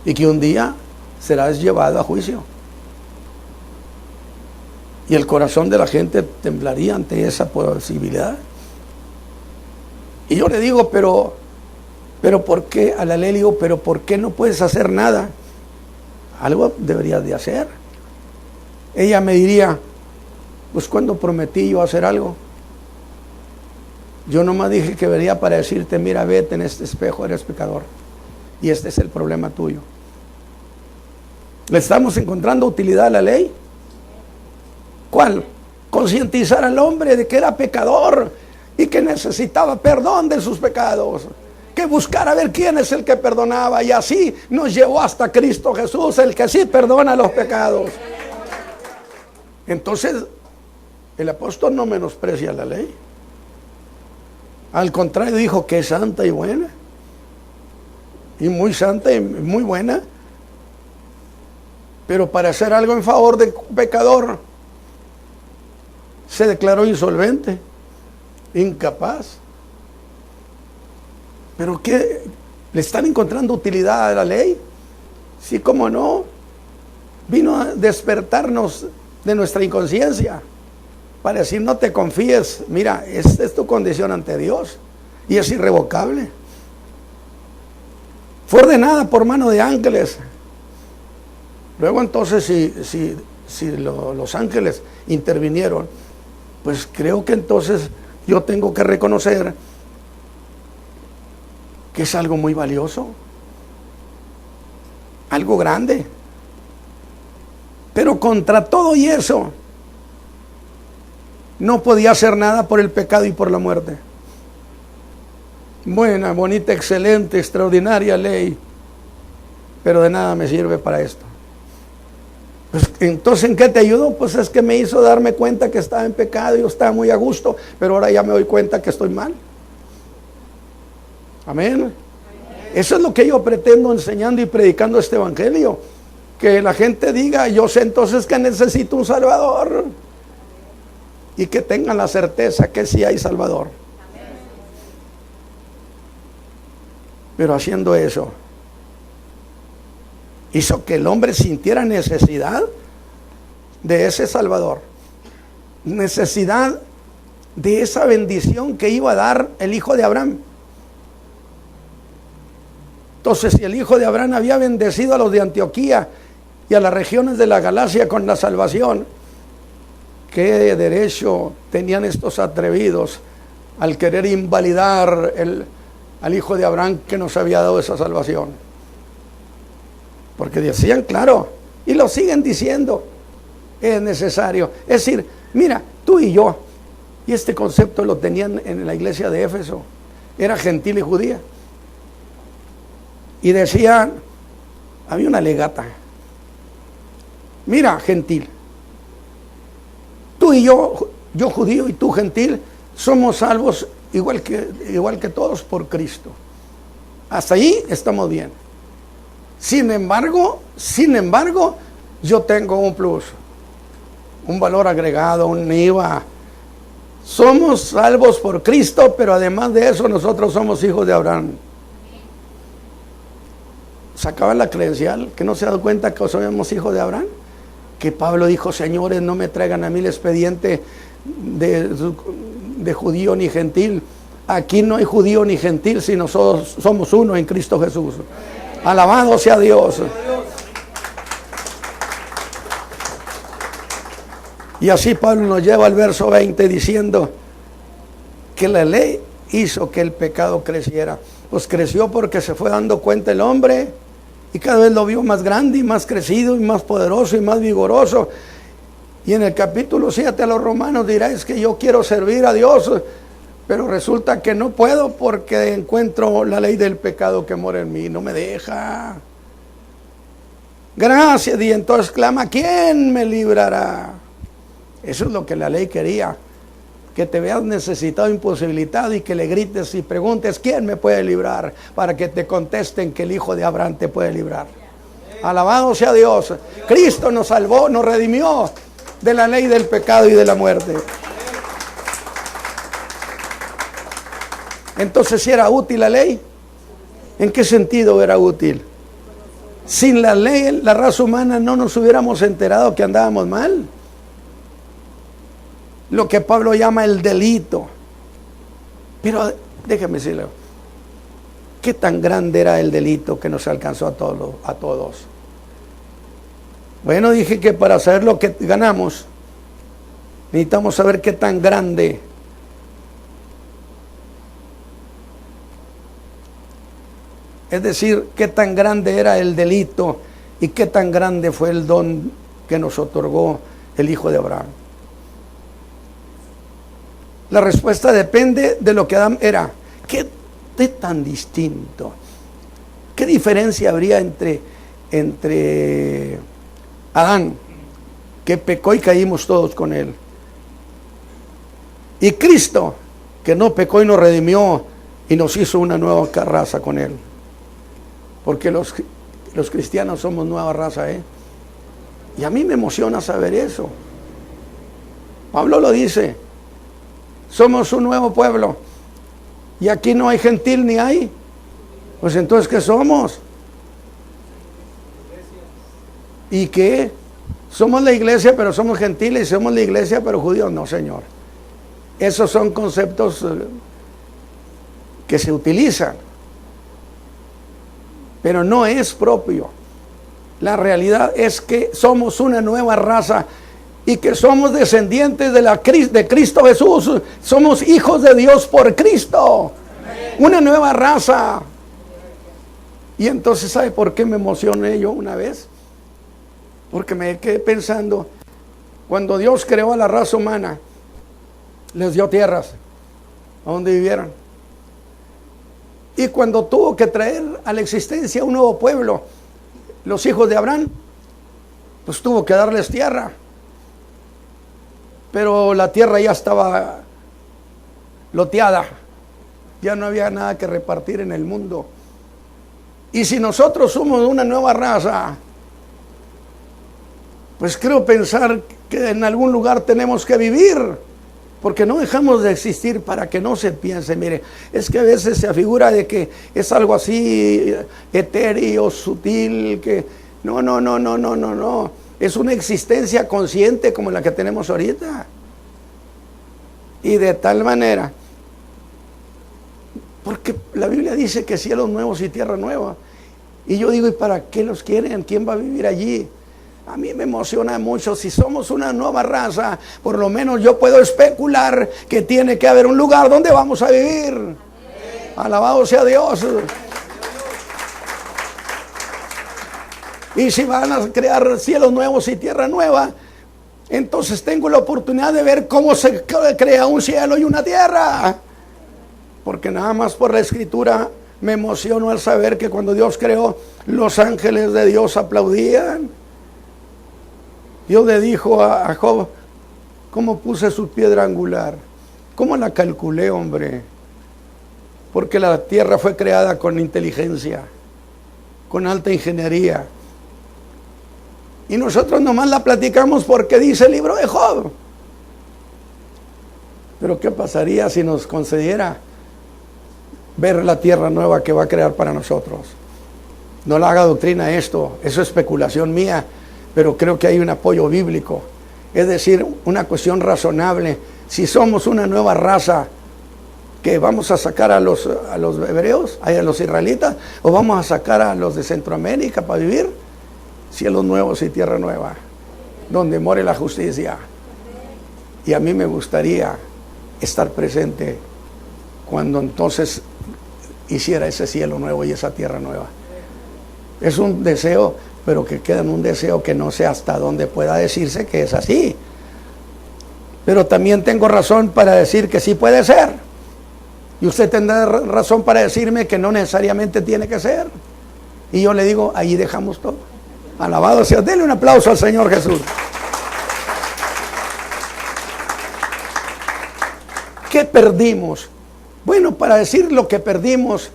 S3: y que un día serás llevado a juicio. Y el corazón de la gente temblaría ante esa posibilidad. Y yo le digo: pero ¿por qué? A la ley le digo: pero ¿por qué no puedes hacer nada? Algo deberías de hacer. Ella me diría: pues ¿cuándo prometí yo hacer algo? Yo nomás dije que venía para decirte: mira, vete en este espejo, eres pecador. Y este es el problema tuyo. ¿Le estamos encontrando utilidad a la ley? ¿Cuál? Concientizar al hombre de que era pecador y que necesitaba perdón de sus pecados, que buscara ver quién es el que perdonaba, y así nos llevó hasta Cristo Jesús, el que sí perdona los pecados. Entonces, el apóstol no menosprecia la ley. Al contrario, dijo que es santa y buena, y muy santa y muy buena. Pero para hacer algo en favor del pecador, se declaró insolvente, incapaz. ¿Pero qué? ¿Le están encontrando utilidad a la ley? Sí, cómo no. Vino a despertarnos de nuestra inconsciencia para decir: no te confíes, mira, esta es tu condición ante Dios y es irrevocable. Fue ordenada por mano de ángeles. Luego entonces, si los ángeles intervinieron, pues creo que entonces yo tengo que reconocer que es algo muy valioso, algo grande. Pero contra todo y eso, no podía hacer nada por el pecado y por la muerte. Buena, bonita, excelente, extraordinaria ley, pero de nada me sirve para esto. Pues, entonces, ¿en qué te ayudó? Pues es que me hizo darme cuenta que estaba en pecado y yo estaba muy a gusto, pero ahora ya me doy cuenta que estoy mal. Amén. Eso es lo que yo pretendo enseñando y predicando este evangelio. Que la gente diga: yo sé entonces que necesito un Salvador. Y que tengan la certeza que sí hay Salvador. Pero haciendo eso, hizo que el hombre sintiera necesidad de ese Salvador, necesidad de esa bendición que iba a dar el hijo de Abraham. Entonces, si el hijo de Abraham había bendecido a los de Antioquía y a las regiones de la Galacia con la salvación, ¿qué derecho tenían estos atrevidos al querer invalidar al hijo de Abraham que nos había dado esa salvación? Porque decían, claro, y lo siguen diciendo, es necesario. Es decir, mira, tú y yo, y este concepto lo tenían en la iglesia de Éfeso, era gentil y judía. Y decían, había una legata: mira, gentil, tú y yo judío y tú gentil, somos salvos igual que todos por Cristo. Hasta ahí estamos bien. Sin embargo, yo tengo un plus, un valor agregado, un IVA. Somos salvos por Cristo, pero además de eso nosotros somos hijos de Abraham. Sacaban la credencial, que no se ha dado cuenta que somos hijos de Abraham. Que Pablo dijo: señores, no me traigan a mí el expediente de judío ni gentil. Aquí no hay judío ni gentil, sino somos uno en Cristo Jesús. Alabado sea Dios. Y así Pablo nos lleva al verso 20 diciendo que la ley hizo que el pecado creciera. Pues creció porque se fue dando cuenta el hombre Y cada vez lo vio más grande y más crecido y más poderoso y más vigoroso. Y en el capítulo 7 a los romanos dirá, es que yo quiero servir a Dios, pero resulta que no puedo porque encuentro la ley del pecado que mora en mí, no me deja. Gracias, y entonces clama, ¿quién me librará? Eso es lo que la ley quería, que te veas necesitado, imposibilitado y que le grites y preguntes, ¿quién me puede librar? Para que te contesten que el Hijo de Abraham te puede librar. Alabado sea Dios. Cristo nos salvó, nos redimió de la ley del pecado y de la muerte. Entonces, ¿si era útil la ley? ¿En qué sentido era útil? Sin la ley, la raza humana no nos hubiéramos enterado que andábamos mal. Lo que Pablo llama el delito. Pero déjame decirle, ¿qué tan grande era el delito que nos alcanzó a todos? Bueno, dije que para saber lo que ganamos, necesitamos saber qué tan grande. Es decir, qué tan grande era el delito y qué tan grande fue el don que nos otorgó el Hijo de Abraham. La respuesta depende de lo que Adán era. ¿Qué tan distinto? ¿Qué diferencia habría entre Adán, que pecó y caímos todos con él, y Cristo, que no pecó y nos redimió y nos hizo una nueva raza con él? Porque los cristianos somos nueva raza, y a mí me emociona saber eso. Pablo lo dice, somos un nuevo pueblo, y aquí no hay gentil ni hay. Pues entonces, ¿qué somos? ¿Y qué? Somos la iglesia, pero somos gentiles, y somos la iglesia, pero judíos. No, Señor. Esos son conceptos que se utilizan, pero no es propio. La realidad es que somos una nueva raza y que somos descendientes de Cristo Jesús. Somos hijos de Dios por Cristo. Una nueva raza. Y entonces, ¿sabe por qué me emocioné yo una vez? Porque me quedé pensando, cuando Dios creó a la raza humana, les dio tierras a donde vivieran. Y cuando tuvo que traer a la existencia un nuevo pueblo, los hijos de Abraham, pues tuvo que darles tierra. Pero la tierra ya estaba loteada, ya no había nada que repartir en el mundo. Y si nosotros somos una nueva raza, pues creo pensar que en algún lugar tenemos que vivir, porque no dejamos de existir para que no se piense. Mire, es que a veces se afigura de que es algo así etéreo, sutil, que no. Es una existencia consciente como la que tenemos ahorita. Y de tal manera, porque la Biblia dice que cielos nuevos y tierra nueva. Y yo digo, ¿y para qué los quieren? ¿Quién va a vivir allí? A mí me emociona mucho. Si somos una nueva raza, por lo menos yo puedo especular que tiene que haber un lugar donde vamos a vivir. Amén. Alabado sea Dios. Y si van a crear cielos nuevos y tierra nueva, entonces tengo la oportunidad de ver cómo se crea un cielo y una tierra. Porque nada más por la Escritura me emociono al saber que cuando Dios creó, los ángeles de Dios aplaudían. Dios le dijo a Job, ¿cómo puse su piedra angular? ¿Cómo la calculé, hombre? Porque la tierra fue creada con inteligencia, con alta ingeniería. Y nosotros nomás la platicamos porque dice el libro de Job. Pero ¿qué pasaría si nos concediera ver la tierra nueva que va a crear para nosotros? No la haga doctrina esto, eso es especulación mía, pero creo que hay un apoyo bíblico. Es decir, una cuestión razonable. Si somos una nueva raza, ¿que vamos a sacar a los hebreos, a los israelitas, o vamos a sacar a los de Centroamérica para vivir? Cielos nuevos y tierra nueva, donde more la justicia. Y a mí me gustaría estar presente cuando entonces hiciera ese cielo nuevo y esa tierra nueva. Es un deseo, pero que queda en un deseo que no sé hasta dónde pueda decirse que es así. Pero también tengo razón para decir que sí puede ser. Y usted tendrá razón para decirme que no necesariamente tiene que ser. Y yo le digo, ahí dejamos todo. Alabado sea. Denle un aplauso al Señor Jesús. ¿Qué perdimos? Bueno, para decir lo que perdimos,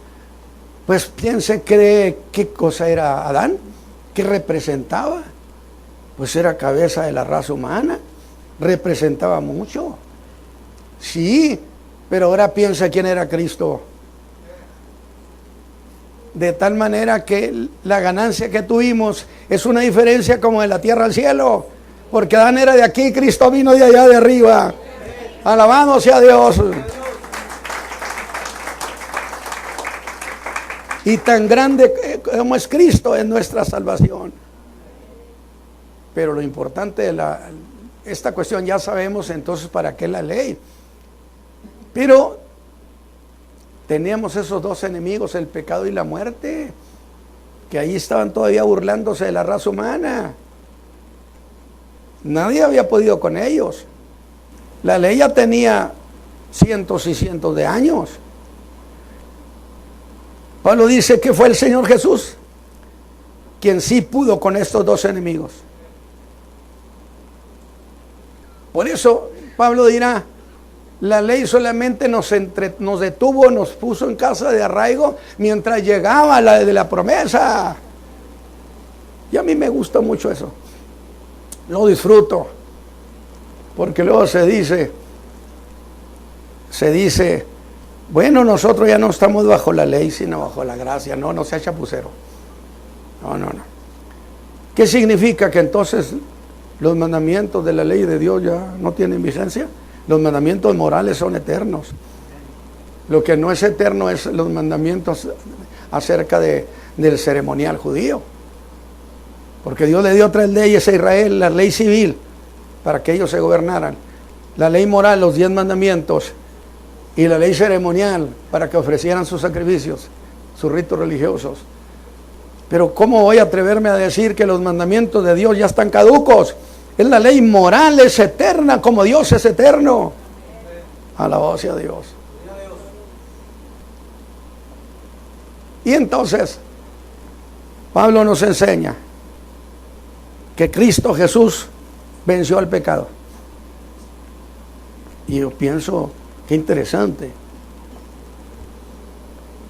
S3: pues piense qué cosa era Adán, qué representaba. Pues era cabeza de la raza humana, representaba mucho. Sí, pero ahora piensa quién era Cristo. De tal manera que la ganancia que tuvimos es una diferencia como de la tierra al cielo, porque Adán era de aquí, Cristo vino de allá de arriba. Alabado sea Dios. Y tan grande como es Cristo en nuestra salvación. Pero lo importante de esta cuestión ya sabemos, entonces para qué la ley. Pero teníamos esos dos enemigos, el pecado y la muerte, que ahí estaban todavía burlándose de la raza humana. Nadie había podido con ellos. La ley ya tenía cientos y cientos de años. Pablo dice que fue el Señor Jesús quien sí pudo con estos dos enemigos. Por eso Pablo dirá, la ley solamente nos detuvo, nos puso en casa de arraigo mientras llegaba la de la promesa. Y a mí me gusta mucho eso. Lo disfruto. Porque luego se dice, bueno, nosotros ya no estamos bajo la ley, sino bajo la gracia. No sea chapucero. No. ¿Qué significa? Que entonces los mandamientos de la ley de Dios ya no tienen vigencia. Los mandamientos morales son eternos. Lo que no es eterno es los mandamientos acerca del ceremonial judío. Porque Dios le dio 3 leyes a Israel, la ley civil, para que ellos se gobernaran, la ley moral, los 10 mandamientos, y la ley ceremonial, para que ofrecieran sus sacrificios, sus ritos religiosos. Pero ¿cómo voy a atreverme a decir que los mandamientos de Dios ya están caducos? Es la ley moral, es eterna, como Dios es eterno. Alabado sea Dios. Y entonces, Pablo nos enseña que Cristo Jesús venció al pecado. Y yo pienso, qué interesante.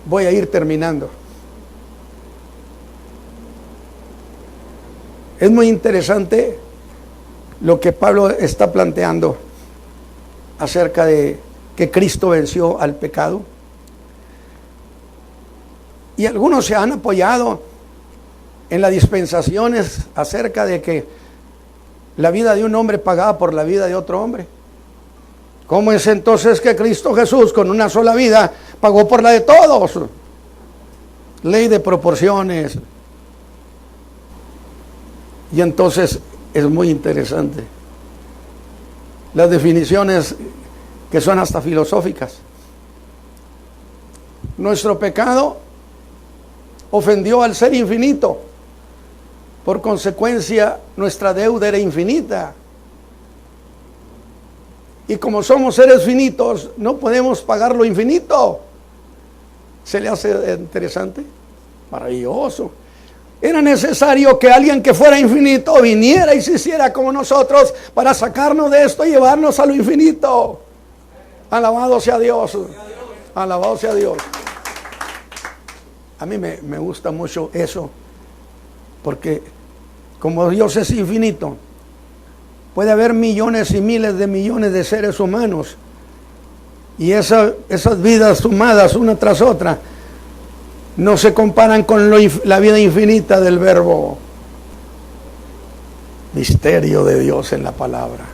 S3: Voy a ir terminando. Es muy interesante lo que Pablo está planteando acerca de que Cristo venció al pecado. Y algunos se han apoyado en las dispensaciones acerca de que la vida de un hombre pagaba por la vida de otro hombre. ¿Cómo es entonces que Cristo Jesús con una sola vida pagó por la de todos? Ley de proporciones. Y entonces es muy interesante las definiciones que son hasta filosóficas. Nuestro pecado ofendió al ser infinito. Por consecuencia, nuestra deuda era infinita. Y como somos seres finitos, no podemos pagar lo infinito. ¿Se le hace interesante? Maravilloso. Era necesario que alguien que fuera infinito viniera y se hiciera como nosotros para sacarnos de esto y llevarnos a lo infinito. Alabado sea Dios. Alabado sea Dios. A mí me gusta mucho eso, porque como Dios es infinito, puede haber millones y miles de millones de seres humanos, y esas vidas sumadas una tras otra no se comparan con la vida infinita del Verbo. Misterio de Dios en la palabra.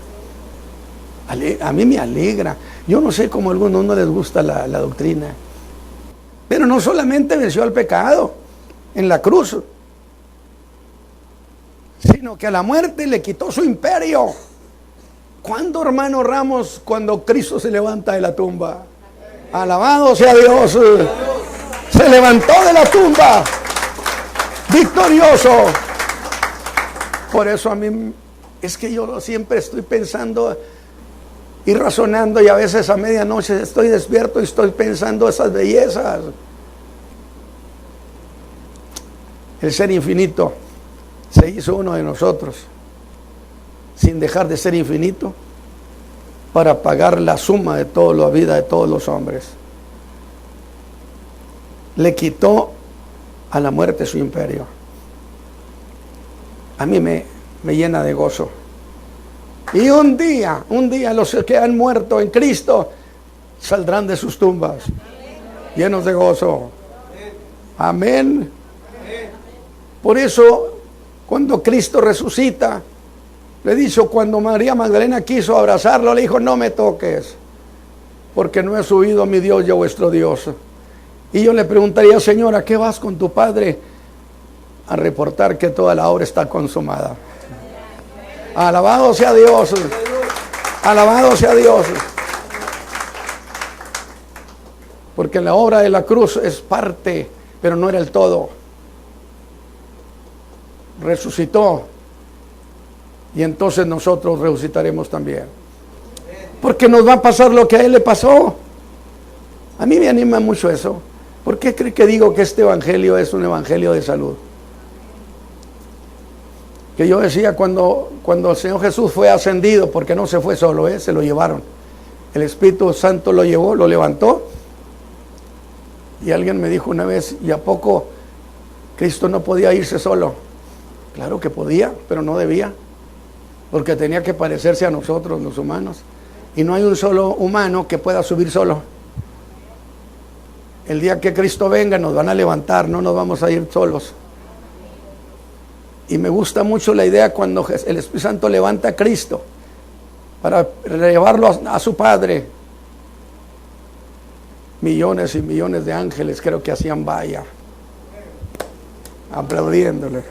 S3: A mí me alegra. Yo no sé cómo a algunos no les gusta la doctrina. Pero no solamente venció al pecado en la cruz, sino que a la muerte le quitó su imperio. ¿Cuándo, hermano Ramos, cuando Cristo se levanta de la tumba? Alabado sea Dios. Se levantó de la tumba. victorioso. Por eso a mí es que yo siempre estoy pensando y razonando, y a veces a medianoche estoy despierto y estoy pensando esas bellezas. El ser infinito se hizo uno de nosotros, sin dejar de ser infinito, para pagar la suma de toda la vida de todos los hombres. Le quitó a la muerte su imperio. A mí me llena de gozo. Y un día los que han muerto en Cristo saldrán de sus tumbas llenos de gozo. Amén. Por eso, cuando Cristo resucita, le dijo, cuando María Magdalena quiso abrazarlo, le dijo, no me toques, porque no he subido a mi Dios y a vuestro Dios. Y yo le preguntaría, Señora, ¿a qué vas con tu Padre? A reportar que toda la obra está consumada. Alabado sea Dios. Alabado sea Dios. Porque la obra de la cruz es parte, pero no era el todo. Resucitó. Y entonces nosotros resucitaremos también. Porque nos va a pasar lo que a él le pasó. A mí me anima mucho eso. ¿Por qué cree que digo que este evangelio es un evangelio de salud? Que yo decía cuando el Señor Jesús fue ascendido, porque no se fue solo, se lo llevaron. El Espíritu Santo lo llevó, lo levantó. Y alguien me dijo una vez, ¿y a poco Cristo no podía irse solo? Claro que podía, pero no debía. Porque tenía que parecerse a nosotros, los humanos. Y no hay un solo humano que pueda subir solo. El día que Cristo venga nos van a levantar, no nos vamos a ir solos. Y me gusta mucho la idea cuando el Espíritu Santo levanta a Cristo para llevarlo a su Padre. Millones y millones de ángeles creo que hacían vaya, aplaudiéndole.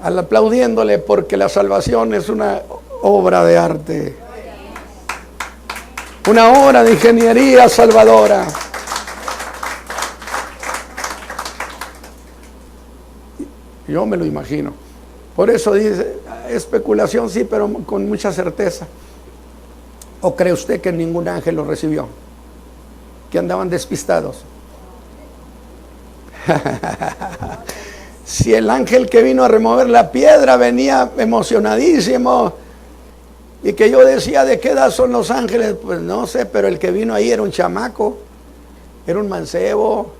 S3: Aplaudiéndole porque la salvación es una obra de arte. Una obra de ingeniería salvadora. Yo me lo imagino. Por eso dice, especulación sí, pero con mucha certeza. ¿O cree usted que ningún ángel lo recibió? Que andaban despistados. Si el ángel que vino a remover la piedra venía emocionadísimo, y que yo decía, ¿de qué edad son los ángeles? Pues no sé, pero el que vino ahí era un chamaco, era un mancebo.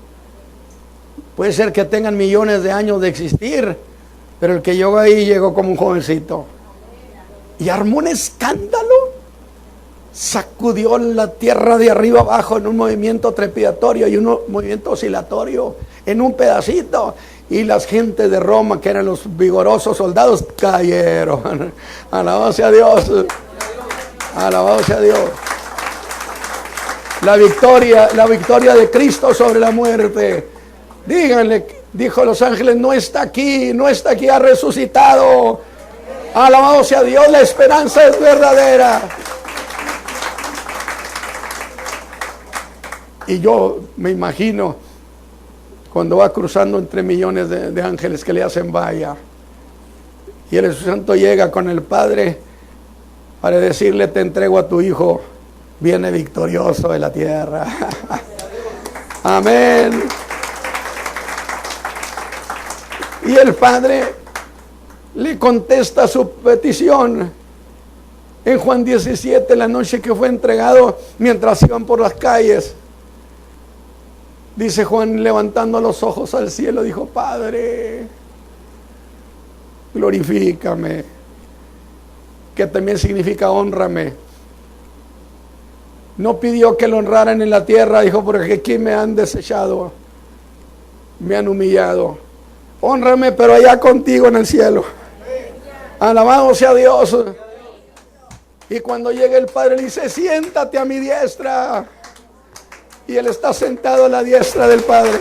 S3: Puede ser que tengan millones de años de existir, pero el que llegó ahí llegó como un jovencito. Y armó un escándalo, sacudió la tierra de arriba abajo en un movimiento trepidatorio y un movimiento oscilatorio en un pedacito. Y las gentes de Roma, que eran los vigorosos soldados, cayeron. Alabado sea Dios. Alabado sea Dios. La victoria de Cristo sobre la muerte. Díganle, dijo los ángeles, no está aquí, ha resucitado. Alabado sea Dios, la esperanza es verdadera. Y yo me imagino cuando va cruzando entre millones de ángeles que le hacen vaya, y el Espíritu Santo llega con el Padre para decirle, te entrego a tu Hijo, viene victorioso de la tierra. Amén. Y el Padre le contesta su petición en Juan 17, la noche que fue entregado, mientras iban por las calles. Dice Juan, levantando los ojos al cielo, dijo, Padre, glorifícame, que también significa hónrame. No pidió que lo honraran en la tierra, dijo, porque aquí me han desechado, me han humillado. Hónrame, pero allá contigo en el cielo. Alabado sea Dios. Y cuando llega el Padre, le dice, siéntate a mi diestra. Y él está sentado a la diestra del Padre.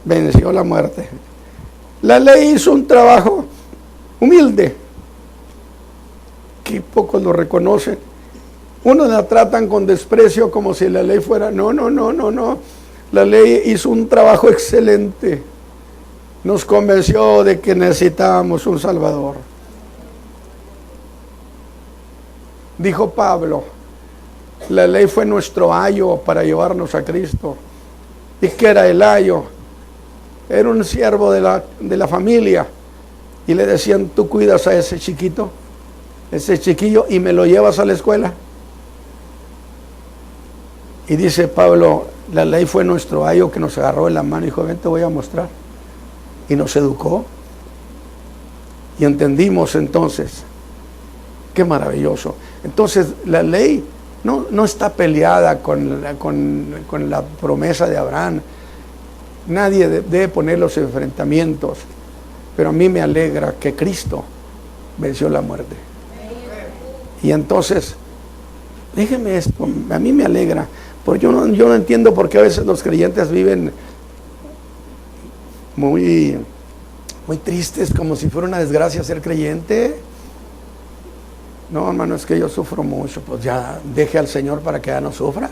S3: Venció la muerte. La ley hizo un trabajo humilde, que pocos lo reconocen, Unos la tratan con desprecio como si la ley fuera, no, no, no, no, no. La ley hizo un trabajo excelente. Nos convenció de que necesitábamos un Salvador. Dijo Pablo, la ley fue nuestro ayo para llevarnos a Cristo. ¿Y qué era el ayo? Era un siervo de la familia. Y le decían, tú cuidas a ese chiquito, ese chiquillo, y me lo llevas a la escuela. Y dice Pablo, la ley fue nuestro ayo que nos agarró en la mano y dijo, ven, te voy a mostrar. Y nos educó. Y entendimos entonces. Qué maravilloso. Entonces la ley no está peleada con la promesa de Abraham. Nadie debe poner los enfrentamientos. Pero a mí me alegra que Cristo venció la muerte. Y entonces, déjeme esto, a mí me alegra. Porque yo no entiendo por qué a veces los creyentes viven muy tristes, como si fuera una desgracia ser creyente. No, hermano, es que yo sufro mucho. Pues ya deje al Señor para que ya no sufra.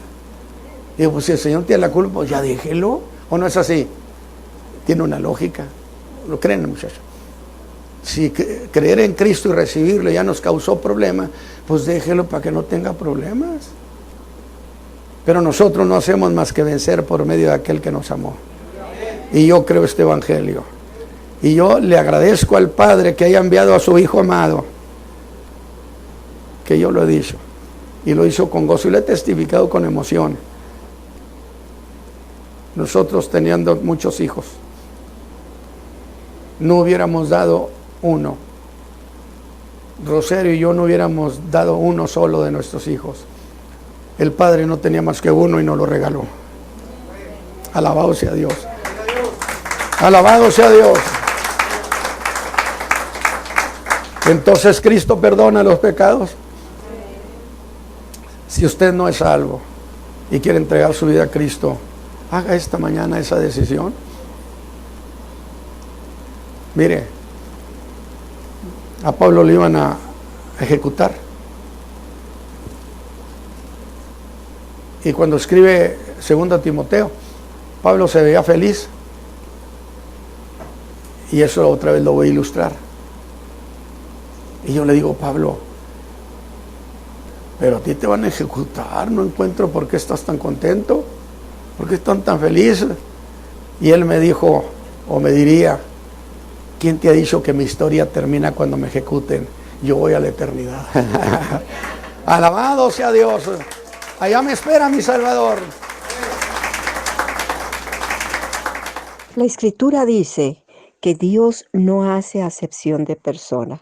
S3: Digo, pues si el Señor tiene la culpa, pues ya déjelo. ¿O no es así? Tiene una lógica. ¿Lo creen, muchachos? Si creer en Cristo y recibirlo ya nos causó problemas, pues déjelo para que no tenga problemas. Pero nosotros no hacemos más que vencer por medio de aquel que nos amó. Y yo creo este evangelio. Y yo le agradezco al Padre que haya enviado a su Hijo amado. Que yo lo he dicho. Y lo hizo con gozo y lo he testificado con emoción. Nosotros teniendo muchos hijos, no hubiéramos dado uno. Rosario y yo no hubiéramos dado uno solo de nuestros hijos. El Padre no tenía más que uno y nos lo regaló. Alabado sea Dios. Alabado sea Dios. Entonces Cristo perdona los pecados. Si usted no es salvo y quiere entregar su vida a Cristo, haga esta mañana esa decisión. Mire, a Pablo le iban a ejecutar. Y cuando escribe 2 Timoteo, Pablo se veía feliz. Y eso otra vez lo voy a ilustrar. Y yo le digo, Pablo, pero a ti te van a ejecutar, no encuentro por qué estás tan contento, por qué están tan felices. Y él me dijo, o me diría, ¿quién te ha dicho que mi historia termina cuando me ejecuten? Yo voy a la eternidad. Alabado sea Dios. Allá me espera mi Salvador.
S2: La Escritura dice que Dios no hace acepción de persona.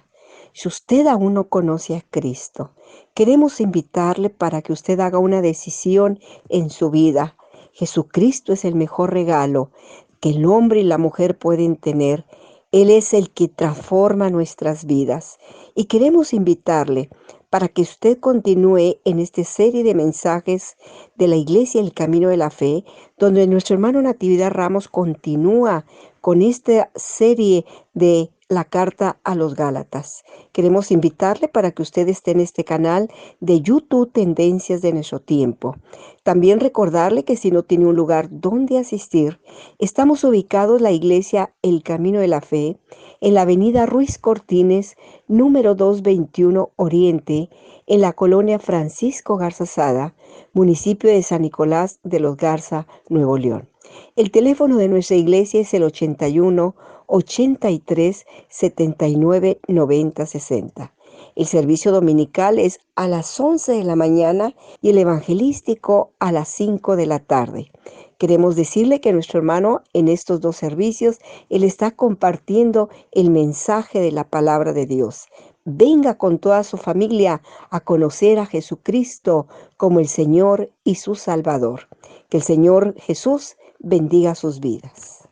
S2: Si usted aún no conoce a Cristo, queremos invitarle para que usted haga una decisión en su vida. Jesucristo es el mejor regalo que el hombre y la mujer pueden tener. Él es el que transforma nuestras vidas. Y queremos invitarle para que usted continúe en esta serie de mensajes de la Iglesia El Camino de la Fe, donde nuestro hermano Natividad Ramos continúa con esta serie de la carta a los Gálatas. Queremos invitarle para que usted esté en este canal de YouTube Tendencias de Nuestro Tiempo. También recordarle que si no tiene un lugar donde asistir, estamos ubicados la Iglesia El Camino de la Fe en la avenida Ruiz Cortines, número 221 Oriente, en la colonia Francisco Garza Sada, municipio de San Nicolás de los Garza, Nuevo León. El teléfono de nuestra iglesia es el 81 83 79 90 60. El servicio dominical es a las 11 de la mañana y el evangelístico a las 5 de la tarde. Queremos decirle que nuestro hermano en estos dos servicios, él está compartiendo el mensaje de la palabra de Dios. Venga con toda su familia a conocer a Jesucristo como el Señor y su Salvador. Que el Señor Jesús bendiga sus vidas.